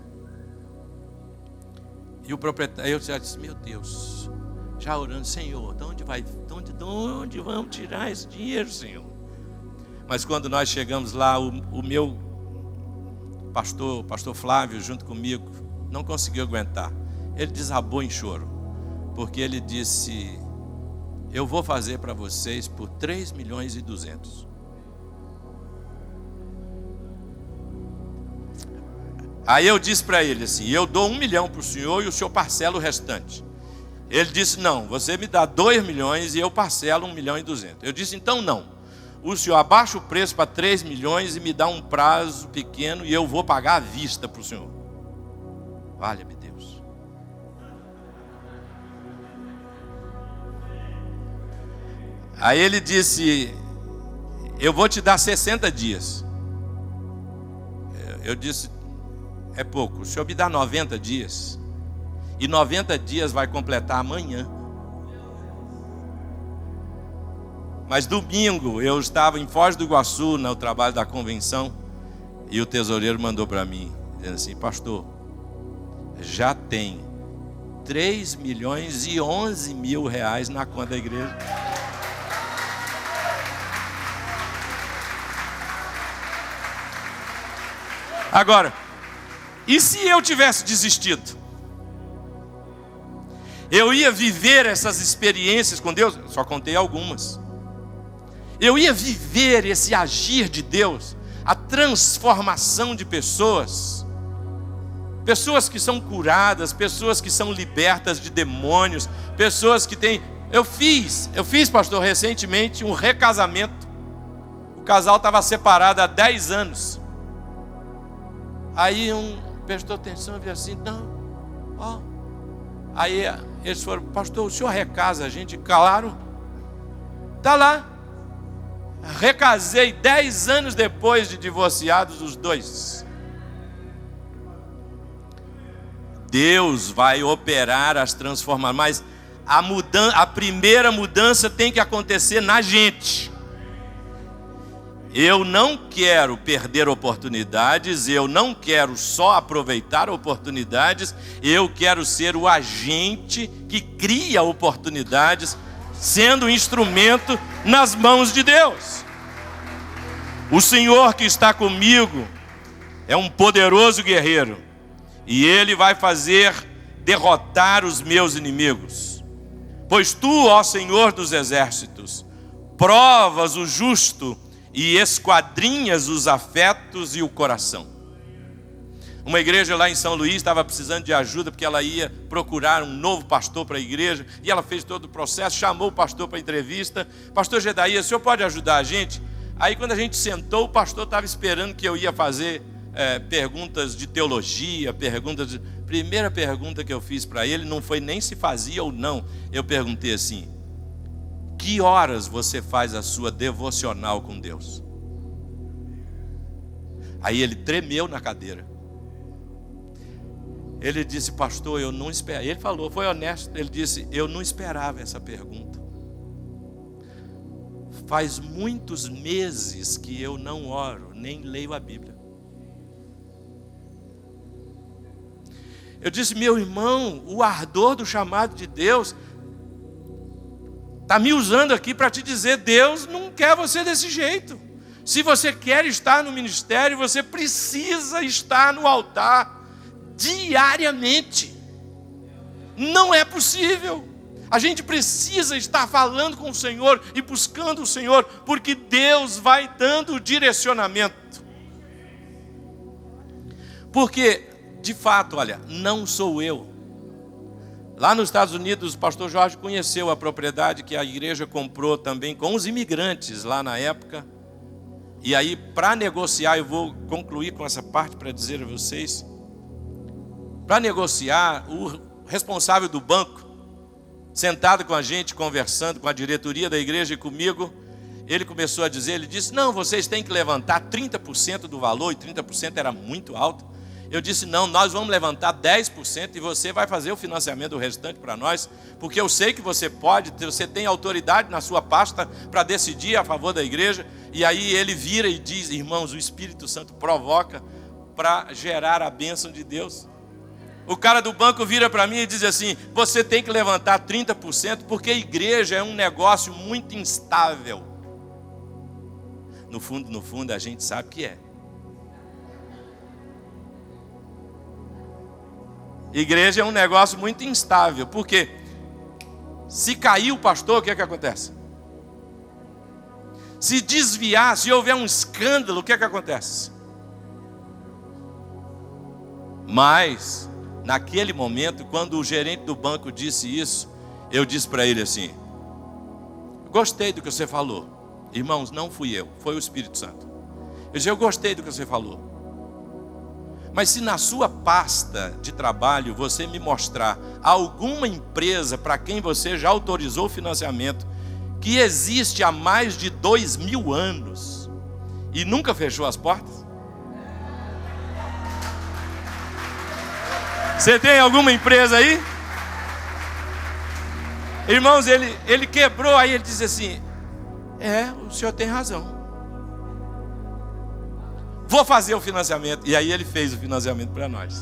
E o proprietário, eu já disse: meu Deus, já orando, Senhor, de onde vamos tirar esse dinheiro, Senhor? Mas quando nós chegamos lá, o meu pastor Flávio, junto comigo, não conseguiu aguentar. Ele desabou em choro, porque ele disse: eu vou fazer para vocês por 3 milhões e 200. Aí eu disse para ele assim: eu dou 1 milhão para o senhor e o senhor parcela o restante. Ele disse: não, você me dá 2 milhões e eu parcelo 1 milhão e 200. Eu disse: então não, o senhor abaixa o preço para 3 milhões e me dá um prazo pequeno e eu vou pagar à vista para o senhor. Valha-me Deus. Aí ele disse: eu vou te dar 60 dias. Eu disse: é pouco, o senhor me dá 90 dias. E 90 dias vai completar amanhã. Mas domingo eu estava em Foz do Iguaçu, no trabalho da convenção, e o tesoureiro mandou para mim, dizendo assim: pastor, já tem 3 milhões e 11 mil reais na conta da igreja. Agora, e se eu tivesse desistido? Eu ia viver essas experiências com Deus? Só contei algumas. Eu ia viver esse agir de Deus, a transformação de pessoas. Pessoas que são curadas, pessoas que são libertas de demônios, pessoas que têm... Eu fiz, pastor, recentemente um recasamento. O casal estava separado há 10 anos. Aí prestou atenção e disse assim: não, ó. Aí eles foram: pastor, o senhor recasa a gente? Claro, está lá. Recasei 10 anos depois de divorciados os dois. Deus vai operar as transformações, mas a primeira mudança tem que acontecer na gente. Eu não quero perder oportunidades, eu não quero só aproveitar oportunidades, eu quero ser o agente que cria oportunidades, sendo um instrumento nas mãos de Deus. O Senhor que está comigo é um poderoso guerreiro, e Ele vai fazer derrotar os meus inimigos. Pois Tu, ó Senhor dos exércitos, provas o justo e esquadrinhas os afetos e o coração. Uma igreja lá em São Luís estava precisando de ajuda porque ela ia procurar um novo pastor para a igreja, e ela fez todo o processo, chamou o pastor para a entrevista. Pastor Gedaías, o senhor pode ajudar a gente? Aí quando a gente sentou, o pastor estava esperando que eu ia fazer perguntas de teologia, Primeira pergunta que eu fiz para ele não foi nem se fazia ou não. Eu perguntei assim: que horas você faz a sua devocional com Deus? Aí ele tremeu na cadeira. Ele disse: pastor, eu não esperava. Ele falou, foi honesto. Ele disse: eu não esperava essa pergunta. Faz muitos meses que eu não oro, nem leio a Bíblia. Eu disse: meu irmão, o ardor do chamado de Deus está me usando aqui para te dizer, Deus não quer você desse jeito. Se você quer estar no ministério, você precisa estar no altar diariamente. Não é possível. A gente precisa estar falando com o Senhor e buscando o Senhor, porque Deus vai dando o direcionamento. Porque, de fato, olha, não sou eu. Lá nos Estados Unidos, o pastor Jorge conheceu a propriedade que a igreja comprou também com os imigrantes lá na época. E aí, para negociar, eu vou concluir com essa parte para dizer a vocês. Para negociar, o responsável do banco, sentado com a gente, conversando com a diretoria da igreja e comigo, ele começou a dizer, ele disse: não, vocês têm que levantar 30% do valor, e 30% era muito alto. Eu disse: não, nós vamos levantar 10% e você vai fazer o financiamento do restante para nós, porque eu sei que você pode, você tem autoridade na sua pasta para decidir a favor da igreja. E aí ele vira e diz: irmãos, o Espírito Santo provoca para gerar a bênção de Deus. O cara do banco vira para mim e diz assim: você tem que levantar 30%, porque a igreja é um negócio muito instável. No fundo, a gente sabe que é. Igreja é um negócio muito instável, porque se cair o pastor, o que é que acontece? Se desviar, se houver um escândalo, o que é que acontece? Mas, naquele momento, quando o gerente do banco disse isso, eu disse para ele assim: gostei do que você falou. Irmãos, não fui eu, foi o Espírito Santo. Eu disse: eu gostei do que você falou. Mas se na sua pasta de trabalho você me mostrar alguma empresa para quem você já autorizou o financiamento, que existe há mais de 2000 anos e nunca fechou as portas? Você tem alguma empresa aí? Irmãos, ele quebrou, aí ele disse assim: o senhor tem razão. Vou fazer o financiamento. E aí ele fez o financiamento para nós.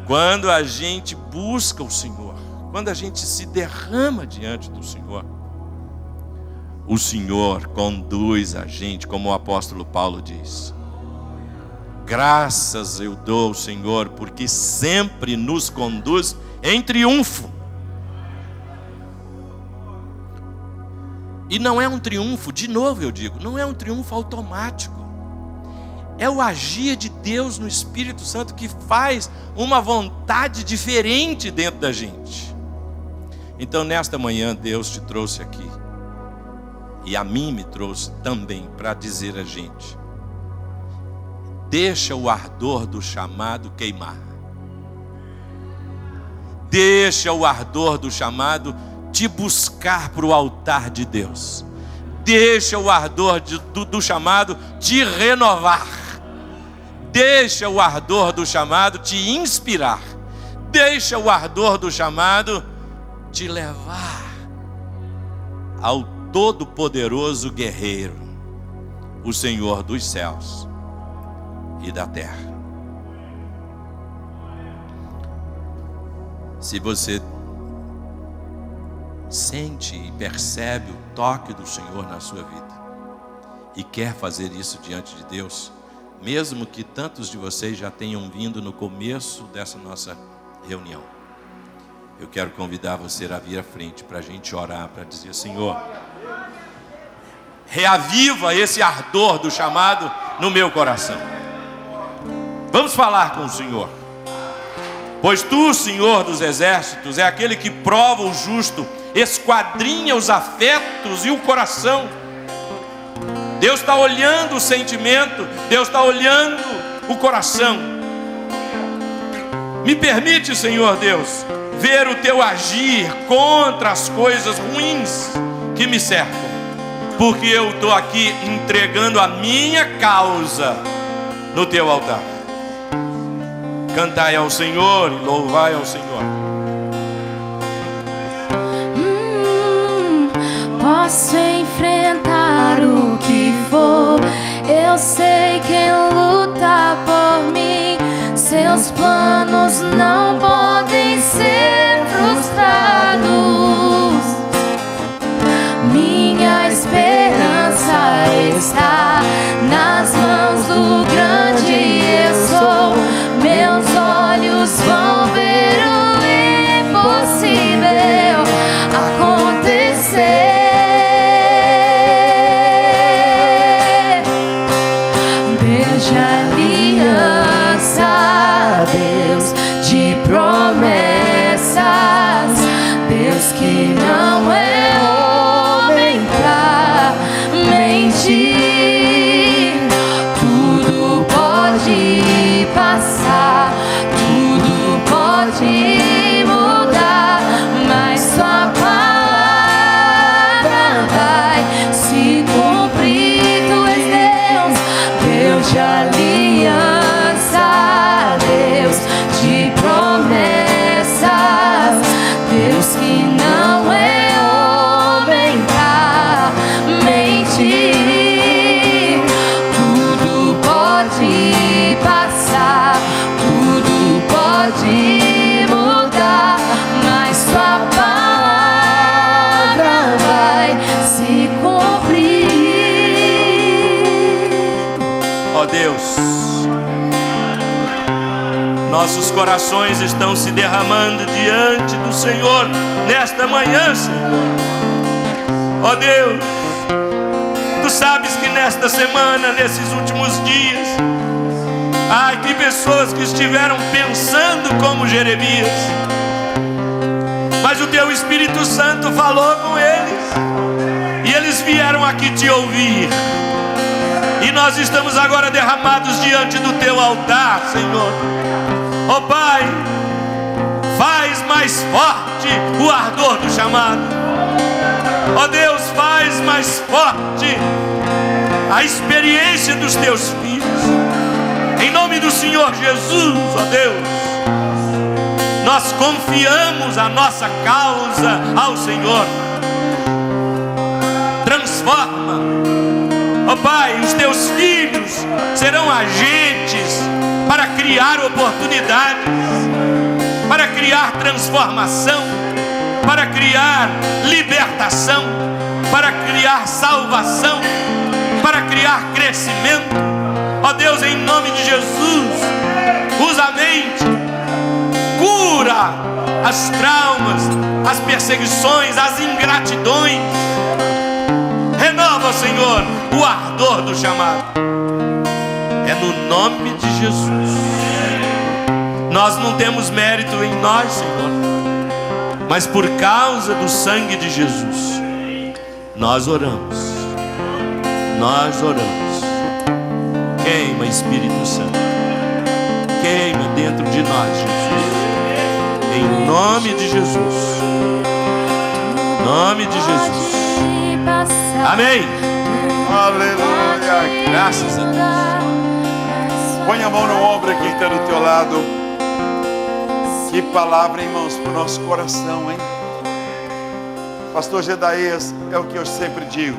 Quando a gente busca o Senhor, quando a gente se derrama diante do Senhor, o Senhor conduz a gente, como o apóstolo Paulo diz: graças eu dou ao Senhor, porque sempre nos conduz em triunfo. E não é um triunfo, de novo eu digo, não é um triunfo automático. É o agir de Deus no Espírito Santo que faz uma vontade diferente dentro da gente. Então, nesta manhã, Deus te trouxe aqui, e a mim me trouxe também, para dizer a gente: deixa o ardor do chamado queimar. Deixa o ardor do chamado te buscar para o altar de Deus. Deixa o ardor do chamado te renovar. Deixa o ardor do chamado te inspirar. Deixa o ardor do chamado te levar ao todo-poderoso guerreiro, o Senhor dos céus e da terra. Se você sente e percebe o toque do Senhor na sua vida e quer fazer isso diante de Deus, mesmo que tantos de vocês já tenham vindo no começo dessa nossa reunião, eu quero convidar você a vir à frente para a gente orar, para dizer: Senhor, reaviva esse ardor do chamado no meu coração. Vamos falar com o Senhor. Pois tu, Senhor dos exércitos, é aquele que prova o justo, esquadrinha os afetos e o coração. Deus está olhando o sentimento, Deus está olhando o coração. Me permite, Senhor Deus, ver o teu agir contra as coisas ruins que me cercam, porque eu estou aqui entregando a minha causa no teu altar. Cantai ao Senhor e louvai ao Senhor. Posso enfrentar o que for, eu sei quem luta por mim. Seus planos não podem ser frustrados. Minha esperança está nas mãos do grande eu sou. Meus olhos vão ver o impossível acontecer. Desde a aliança, Deus de promessas, Deus que não é homem pra mentir. Tudo pode passar, tudo pode mudar, mas sua palavra vai se cumprir. Tu és Deus, Deus de aliança, Deus de promessas, Deus que não é homem pra mentir. Tudo pode passar, tudo pode mudar, mas sua palavra vai se cumprir. Ó Deus, nossos corações estão se derramando diante do Senhor nesta manhã, Senhor. Ó Deus, tu sabes que nesta semana, nesses últimos dias, há aqui pessoas que estiveram pensando como Jeremias, mas o teu Espírito Santo falou com eles, e eles vieram aqui te ouvir, e nós estamos agora derramados diante do teu altar, Senhor. Ó Pai, faz mais forte o ardor do chamado. Ó Deus, faz mais forte a experiência dos teus filhos. Em nome do Senhor Jesus, ó Deus, nós confiamos a nossa causa ao Senhor. Transforma, ó Pai, os teus filhos serão agentes para criar oportunidades, para criar transformação, para criar libertação, para criar salvação, para criar crescimento. Ó Deus, em nome de Jesus, usa a mente, cura as traumas, as perseguições, as ingratidões. Renova, Senhor, o ardor do chamado. É no nome de Jesus. Nós não temos mérito em nós, Senhor, mas por causa do sangue de Jesus, nós oramos. Nós oramos. Queima, Espírito Santo, queima dentro de nós, Jesus. Em nome de Jesus. Nome de Jesus. Amém. Aleluia. Graças a Deus. Põe a mão no ombro aqui que está do teu lado. Que palavra, irmãos, para o nosso coração, hein? Pastor Gedaías, é o que eu sempre digo.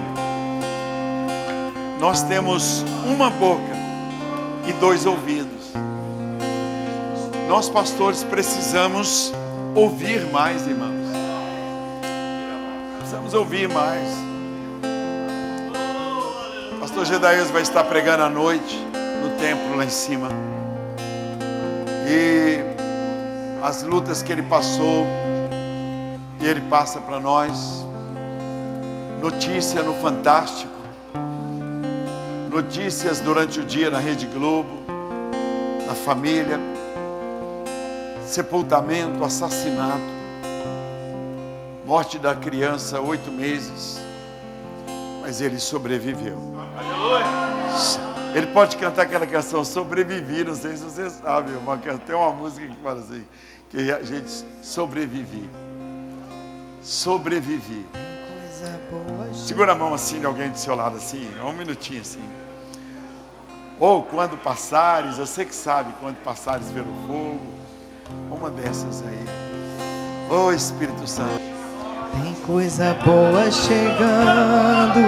Nós temos uma boca e 2 ouvidos. Nós, pastores, precisamos ouvir mais, irmãos. Precisamos ouvir mais. Pastor Gedaías vai estar pregando à noite no templo lá em cima. E as lutas que ele passou, e ele passa para nós. Notícia no Fantástico Notícias durante o dia na Rede Globo, na família, sepultamento, assassinato, morte da criança, 8 meses, mas ele sobreviveu. Ele pode cantar aquela canção, Sobrevivi, não sei se você sabe, tem uma música que fala assim, que a gente sobrevive. Sobrevivi. Segura a mão assim de alguém do seu lado assim, um minutinho assim. Ou quando passares, eu sei que sabe, quando passares pelo fogo, uma dessas aí. Oh Espírito Santo. Tem coisa boa chegando.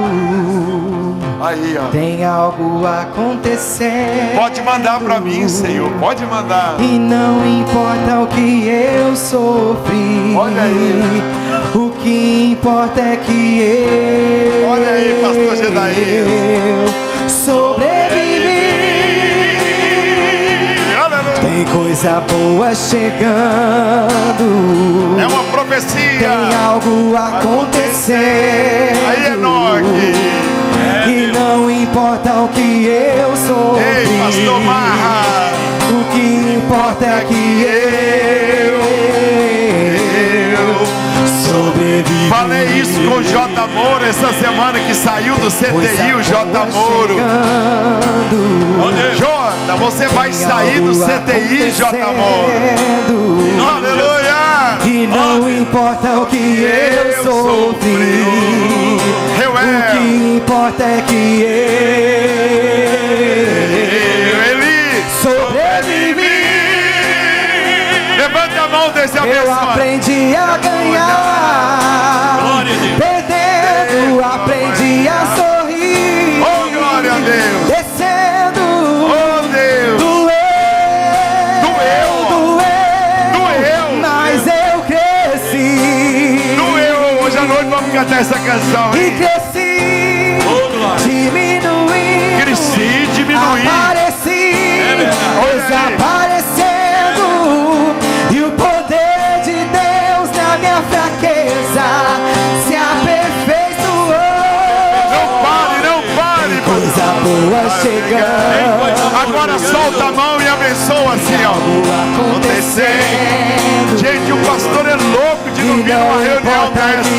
Aí, ó. Tem algo acontecendo. Pode mandar para mim, Senhor, pode mandar. E não importa o que eu sofri. Olha aí. O que importa é que eu. Olha aí, pastor Gedaí. Sobrevivi. Tem coisa boa chegando. É uma profecia. Tem algo acontecendo. Aí, Enoque. E não importa o que eu sou. Ei, pastor Marra. O que importa é que eu sobrevivi. Falei isso com o J. Moura essa semana que saiu do CTI, o J. Moura. Jota, você vai sair do CTI, J. Moura. Aleluia! E não importa o que eu sofri. O que importa é que eu sobrevivi. Levanta a mão desse abençoado. Eu aprendi a ganhar. Perdendo, aprendi a sorrir. Oh, glória a Deus. Descendo. Oh, Deus. Doeu. Mas eu cresci. Doeu. Hoje à noite vamos cantar essa canção. E cresci. Diminuí. Cresci, diminuí. Apareci. Desaparecendo. E o poder de Deus na minha fraqueza se aperfeiçoou. Não pare. Coisa boa chegando. Agora solta a mão e abençoa assim, ó. Acontecendo. Gente, o pastor é louco de não vir numa reunião dessa.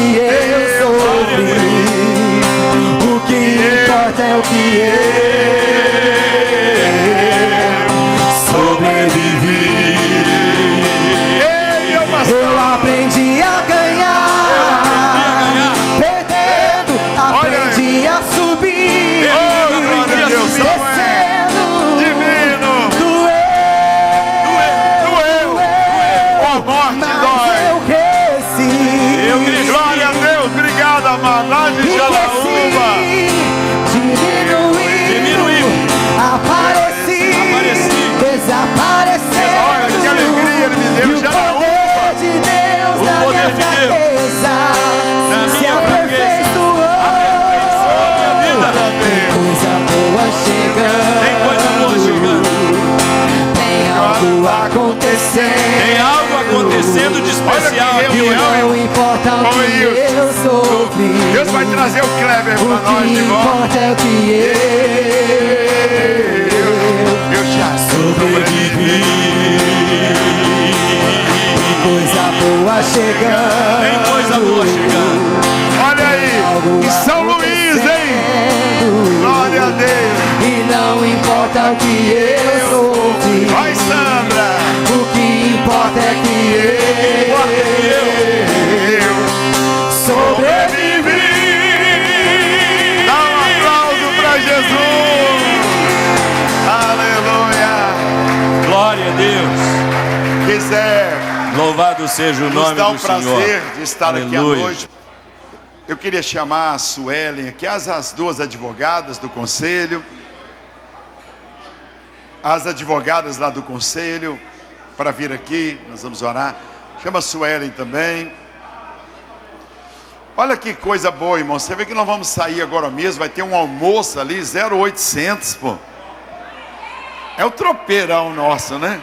O que importa é o que eu sobrevivi. Eu aprendi a ganhar. Perdendo, aprendi a subir. Descendo. Divino. Doeu. A morte Mas dói. eu cresci. Glória a Deus. Obrigado, amado. Lá de Jalaúba. Diminuiu. Apareci. Desaparecendo. Olha que alegria ele me deu. E o poder de Deus na minha fraqueza se aperfeiçoou. Coisa boa chegando. Tem algo acontecendo de especial e não importa o que eu sofri. Deus vai trazer o Kleber para nós de O que volta. importa é o que Eu já sobrevivi. Coisa boa chegando. Olha aí, em São Luís, hein? Glória a Deus. E não importa o que eu sofri. Vai, Sandra. O que importa é que eu sobrevivi. Dá um aplauso para Jesus. Aleluia. Glória a Deus. Quiser Louvado seja o nos nome dá o do Senhor. prazer de estar aqui à Aleluia. noite. Eu queria chamar a Suelen aqui, as duas advogadas do conselho. As advogadas lá do conselho, para vir aqui, nós vamos orar. Chama a Suelen também. Olha que coisa boa, irmão. Você vê que nós vamos sair agora mesmo, vai ter um almoço ali, 0800, pô. É o tropeirão nosso, né?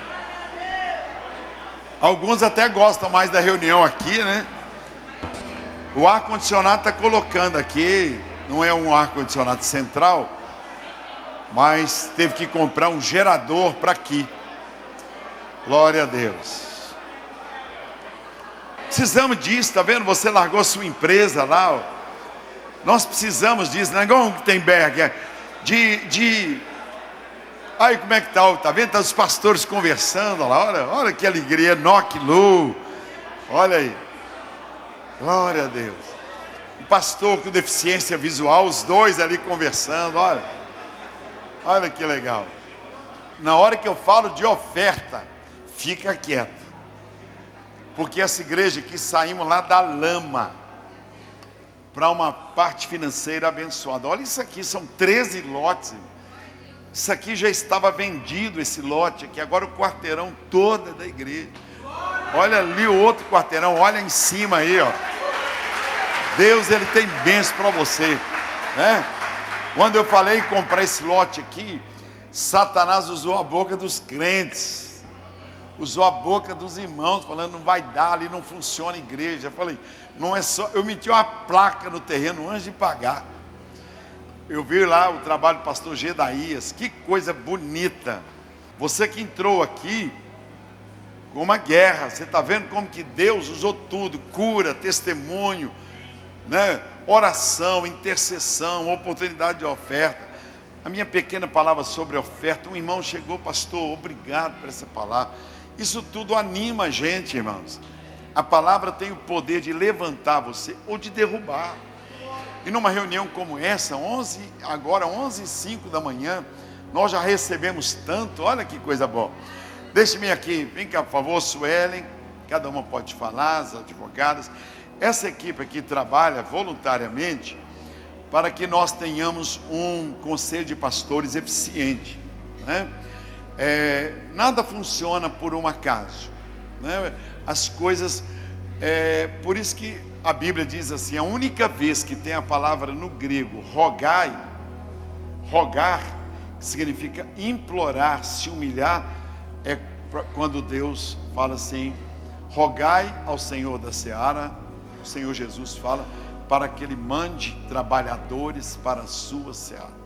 Alguns até gostam mais da reunião aqui, né? O ar-condicionado está colocando aqui, não é um ar-condicionado central, mas teve que comprar um gerador para aqui. Glória a Deus. Precisamos disso, tá vendo? Você largou sua empresa lá, ó. Nós precisamos disso, não é igual um Gutenberg, aí como é que tá vendo? Tá os pastores conversando lá, olha que alegria, Enoque, Lu, olha aí, glória a Deus. O pastor com deficiência visual, os dois ali conversando, olha que legal. Na hora que eu falo de oferta, fica quieto, porque essa igreja aqui saímos lá da lama para uma parte financeira abençoada. Olha isso aqui, são 13 lotes. Isso aqui já estava vendido, esse lote aqui. Agora o quarteirão todo é da igreja. Olha ali o outro quarteirão, olha em cima aí, ó. Deus, Ele tem bênção para você, né? Quando eu falei em comprar esse lote aqui, Satanás usou a boca dos crentes. Usou a boca dos irmãos, falando, não vai dar, ali não funciona a igreja. Eu falei, não é só, eu meti uma placa no terreno antes de pagar. Eu vi lá o trabalho do pastor Gedaías, que coisa bonita. Você que entrou aqui com uma guerra, você está vendo como que Deus usou tudo, cura, testemunho, né? Oração, intercessão, oportunidade de oferta. A minha pequena palavra sobre oferta, um irmão chegou, pastor, obrigado por essa palavra. Isso tudo anima a gente, irmãos. A palavra tem o poder de levantar você ou de derrubar. E numa reunião como essa, agora 11h05 da manhã, nós já recebemos tanto, olha que coisa boa. Deixe-me aqui, vem cá por favor, Suelen, cada uma pode falar, as advogadas. Essa equipe aqui trabalha voluntariamente para que nós tenhamos um conselho de pastores eficiente, né? Nada funciona por um acaso, né? As coisas, por isso que a Bíblia diz assim, a única vez que tem a palavra no grego, rogar, que significa implorar, se humilhar, é quando Deus fala assim, rogai ao Senhor da seara, o Senhor Jesus fala, para que Ele mande trabalhadores para a sua seara.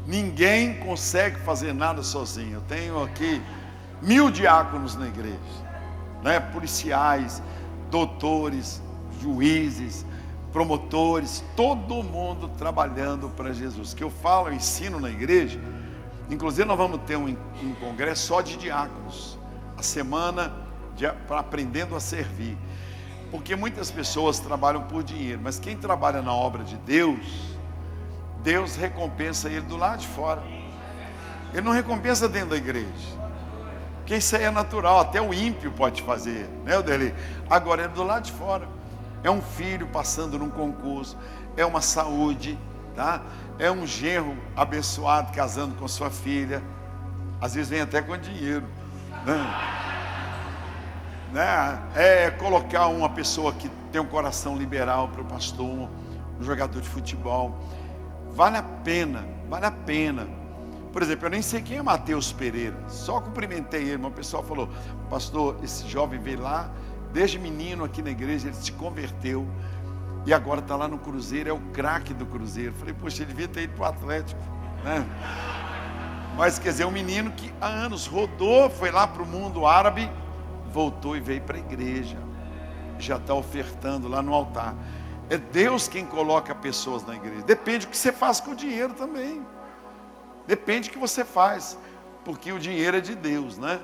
Ninguém consegue fazer nada sozinho. Eu tenho aqui 1000 diáconos na igreja, né? Policiais, doutores, juízes, promotores, todo mundo trabalhando para Jesus. Que eu falo, eu ensino na igreja. Inclusive nós vamos ter um congresso só de diáconos, a semana para aprendendo a servir. Porque muitas pessoas trabalham por dinheiro, mas quem trabalha na obra de Deus, Deus recompensa ele do lado de fora. Ele não recompensa dentro da igreja, porque isso aí é natural, até o ímpio pode fazer, né, Odeli? Agora é do lado de fora. É um filho passando num concurso, é uma saúde, tá? É um genro abençoado casando com sua filha, às vezes vem até com dinheiro, né? É colocar uma pessoa que tem um coração liberal para o pastor, um jogador de futebol. Vale a pena, vale a pena. Por exemplo, eu nem sei quem é Mateus Pereira, só cumprimentei ele. Uma pessoa falou, pastor, esse jovem veio lá, desde menino aqui na igreja, ele se converteu, e agora está lá no Cruzeiro, é o craque do Cruzeiro. Falei, poxa, ele devia ter ido para o Atlético, né? Mas quer dizer, um menino que há anos rodou, foi lá para o mundo árabe, voltou e veio para a igreja, já está ofertando lá no altar. É Deus quem coloca pessoas na igreja. Depende do que você faz com o dinheiro também. Depende do que você faz, porque o dinheiro é de Deus, né?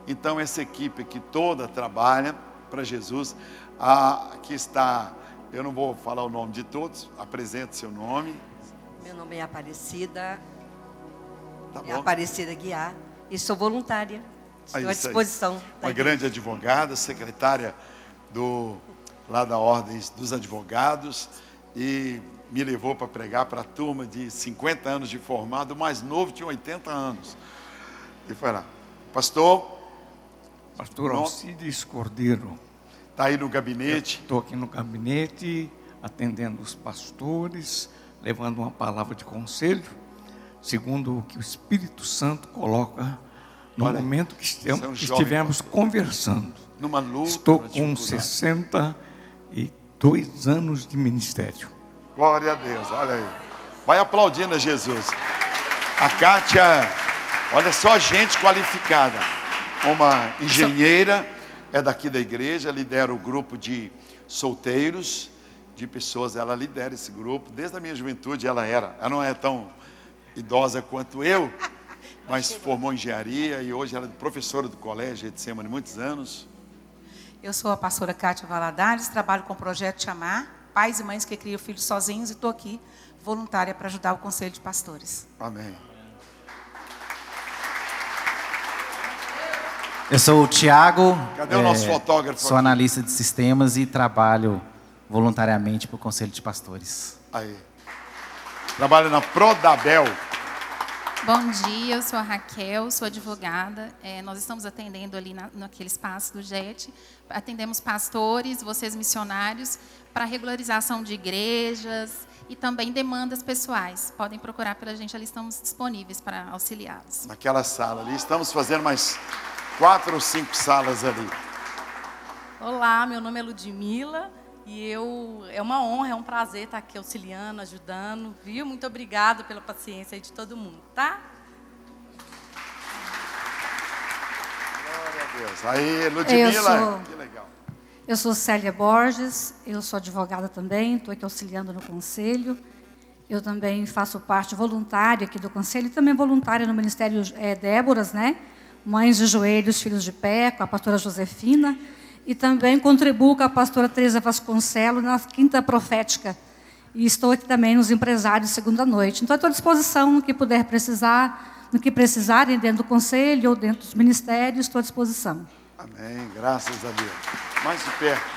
Então essa equipe aqui toda trabalha para Jesus. Aqui está, eu não vou falar o nome de todos, apresente seu nome. Meu nome é Aparecida, tá bom. Aparecida Guiar, e sou voluntária, estou à disposição. Uma grande advogada, secretária lá da Ordem dos Advogados, e me levou para pregar para a turma de 50 anos de formado, o mais novo tinha 80 anos. E foi lá, pastor Alcides Cordeiro. Está aí no gabinete? Estou aqui no gabinete, atendendo os pastores, levando uma palavra de conselho, segundo o que o Espírito Santo coloca no momento que estivemos conversando. Numa luta, estou com 62 anos de ministério. Glória a Deus, olha aí. Vai aplaudindo a Jesus. A Kátia, olha só, gente qualificada. Uma engenheira, é daqui da igreja, lidera o grupo de solteiros, de pessoas, ela lidera esse grupo. Desde a minha juventude ela não é tão idosa quanto eu, mas formou engenharia e hoje ela é professora do colégio Getsemane há muitos anos. Eu sou a pastora Kátia Valadares, trabalho com o projeto Chamar, pais e mães que criam filhos sozinhos, e estou aqui voluntária para ajudar o Conselho de Pastores. Amém. Eu sou o Tiago, cadê o nosso fotógrafo? Sou analista de sistemas e trabalho voluntariamente para o Conselho de Pastores. Aí. Trabalha na Prodabel. Bom dia, eu sou a Raquel, sou advogada. Nós estamos atendendo ali naquele espaço do JET. Atendemos pastores, vocês missionários, para regularização de igrejas e também demandas pessoais. Podem procurar pela gente, ali estamos disponíveis para auxiliá-los. Naquela sala ali, estamos fazendo mais 4 ou 5 salas ali. Olá, meu nome é Ludmila. E é uma honra, é um prazer estar aqui auxiliando, ajudando, viu? Muito obrigada pela paciência aí de todo mundo, tá? Glória a Deus. Aí, Ludmila, que legal. Eu sou Célia Borges, eu sou advogada também, estou aqui auxiliando no Conselho. Eu também faço parte voluntária aqui do Conselho e também voluntária no Ministério Déboras, né? Mães de Joelhos, Filhos de Pé, com a pastora Josefina. E também contribuo com a pastora Teresa Vasconcelos na Quinta Profética. E estou aqui também nos empresários segunda noite. Então, estou à disposição no que puder precisar, no que precisarem dentro do conselho ou dentro dos ministérios, estou à disposição. Amém, graças a Deus. Mais de perto.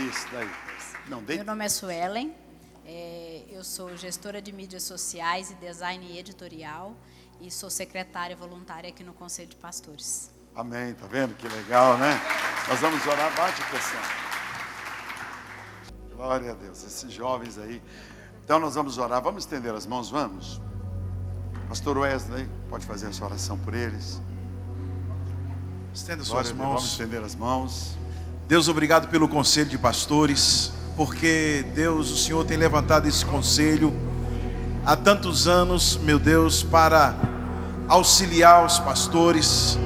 Isso daí. Não, Meu nome é Suelen, eu sou gestora de mídias sociais e design editorial e sou secretária voluntária aqui no Conselho de Pastores. Amém, tá vendo que legal, né? Nós vamos orar, bate a pressão. Glória a Deus, esses jovens aí. Então nós vamos orar, vamos estender as mãos, vamos? Pastor Wesley, pode fazer a sua oração por eles. Estenda suas mãos. Vamos estender as mãos. Deus, obrigado pelo Conselho de Pastores, porque Deus, o Senhor tem levantado esse conselho há tantos anos, meu Deus, para auxiliar os pastores.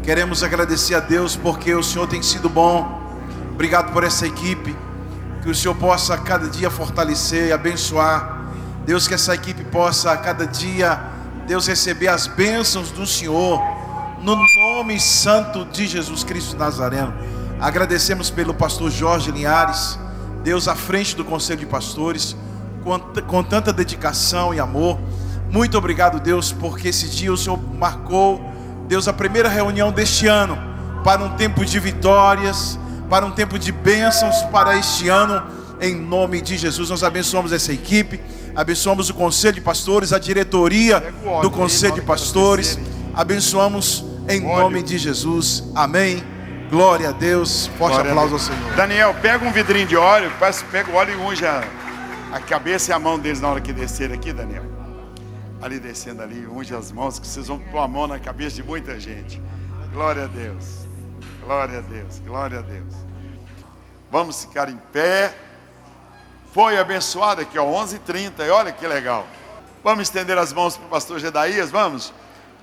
Queremos agradecer a Deus porque o Senhor tem sido bom. Obrigado por essa equipe. Que o Senhor possa cada dia fortalecer e abençoar. Deus, que essa equipe possa cada dia, Deus, receber as bênçãos do Senhor. No nome santo de Jesus Cristo Nazareno. Agradecemos pelo pastor Jorge Linhares. Deus, à frente do Conselho de Pastores. Com tanta dedicação e amor. Muito obrigado, Deus, porque esse dia o Senhor marcou, Deus, a primeira reunião deste ano, para um tempo de vitórias, para um tempo de bênçãos para este ano, em nome de Jesus. Nós abençoamos essa equipe, abençoamos o Conselho de Pastores, a diretoria do Conselho de Pastores, abençoamos em nome de Jesus, amém, glória a Deus, forte aplauso ao Senhor. Daniel, pega um vidrinho de óleo, pega o óleo e unge a cabeça e a mão deles na hora que descer aqui, Daniel. Ali descendo ali, unge as mãos, que vocês vão pôr a mão na cabeça de muita gente. Glória a Deus, glória a Deus, glória a Deus. Vamos ficar em pé. Foi abençoado aqui, ó, 11h30, e olha que legal. Vamos estender as mãos para o pastor Gedaías, vamos?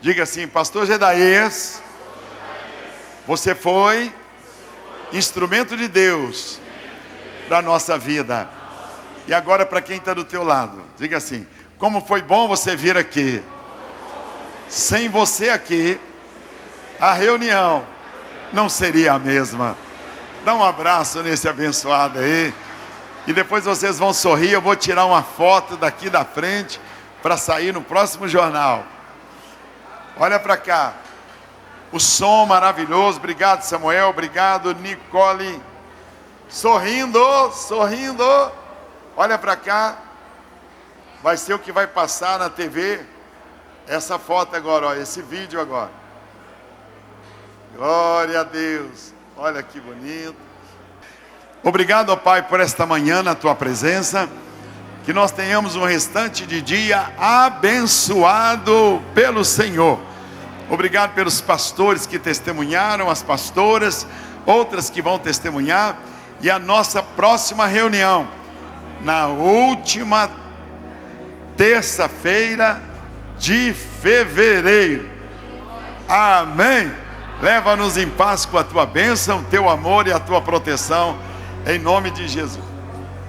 Diga assim, pastor Gedaías, você foi instrumento de Deus para a nossa vida. E agora para quem está do teu lado, diga assim, como foi bom você vir aqui. Sem você aqui, a reunião não seria a mesma. Dá um abraço nesse abençoado aí. E depois vocês vão sorrir. Eu vou tirar uma foto daqui da frente para sair no próximo jornal. Olha para cá. O som maravilhoso. Obrigado, Samuel. Obrigado, Nicole. Sorrindo, sorrindo. Olha para cá. Vai ser o que vai passar na TV. Essa foto agora, ó, esse vídeo agora. Glória a Deus. Olha que bonito. Obrigado, ó Pai, por esta manhã na Tua presença. Que nós tenhamos um restante de dia abençoado pelo Senhor. Obrigado pelos pastores que testemunharam, as pastoras, outras que vão testemunhar. E a nossa próxima reunião, na última terça-feira de fevereiro. Amém. Leva-nos em paz com a tua bênção, teu amor e a tua proteção, em nome de Jesus.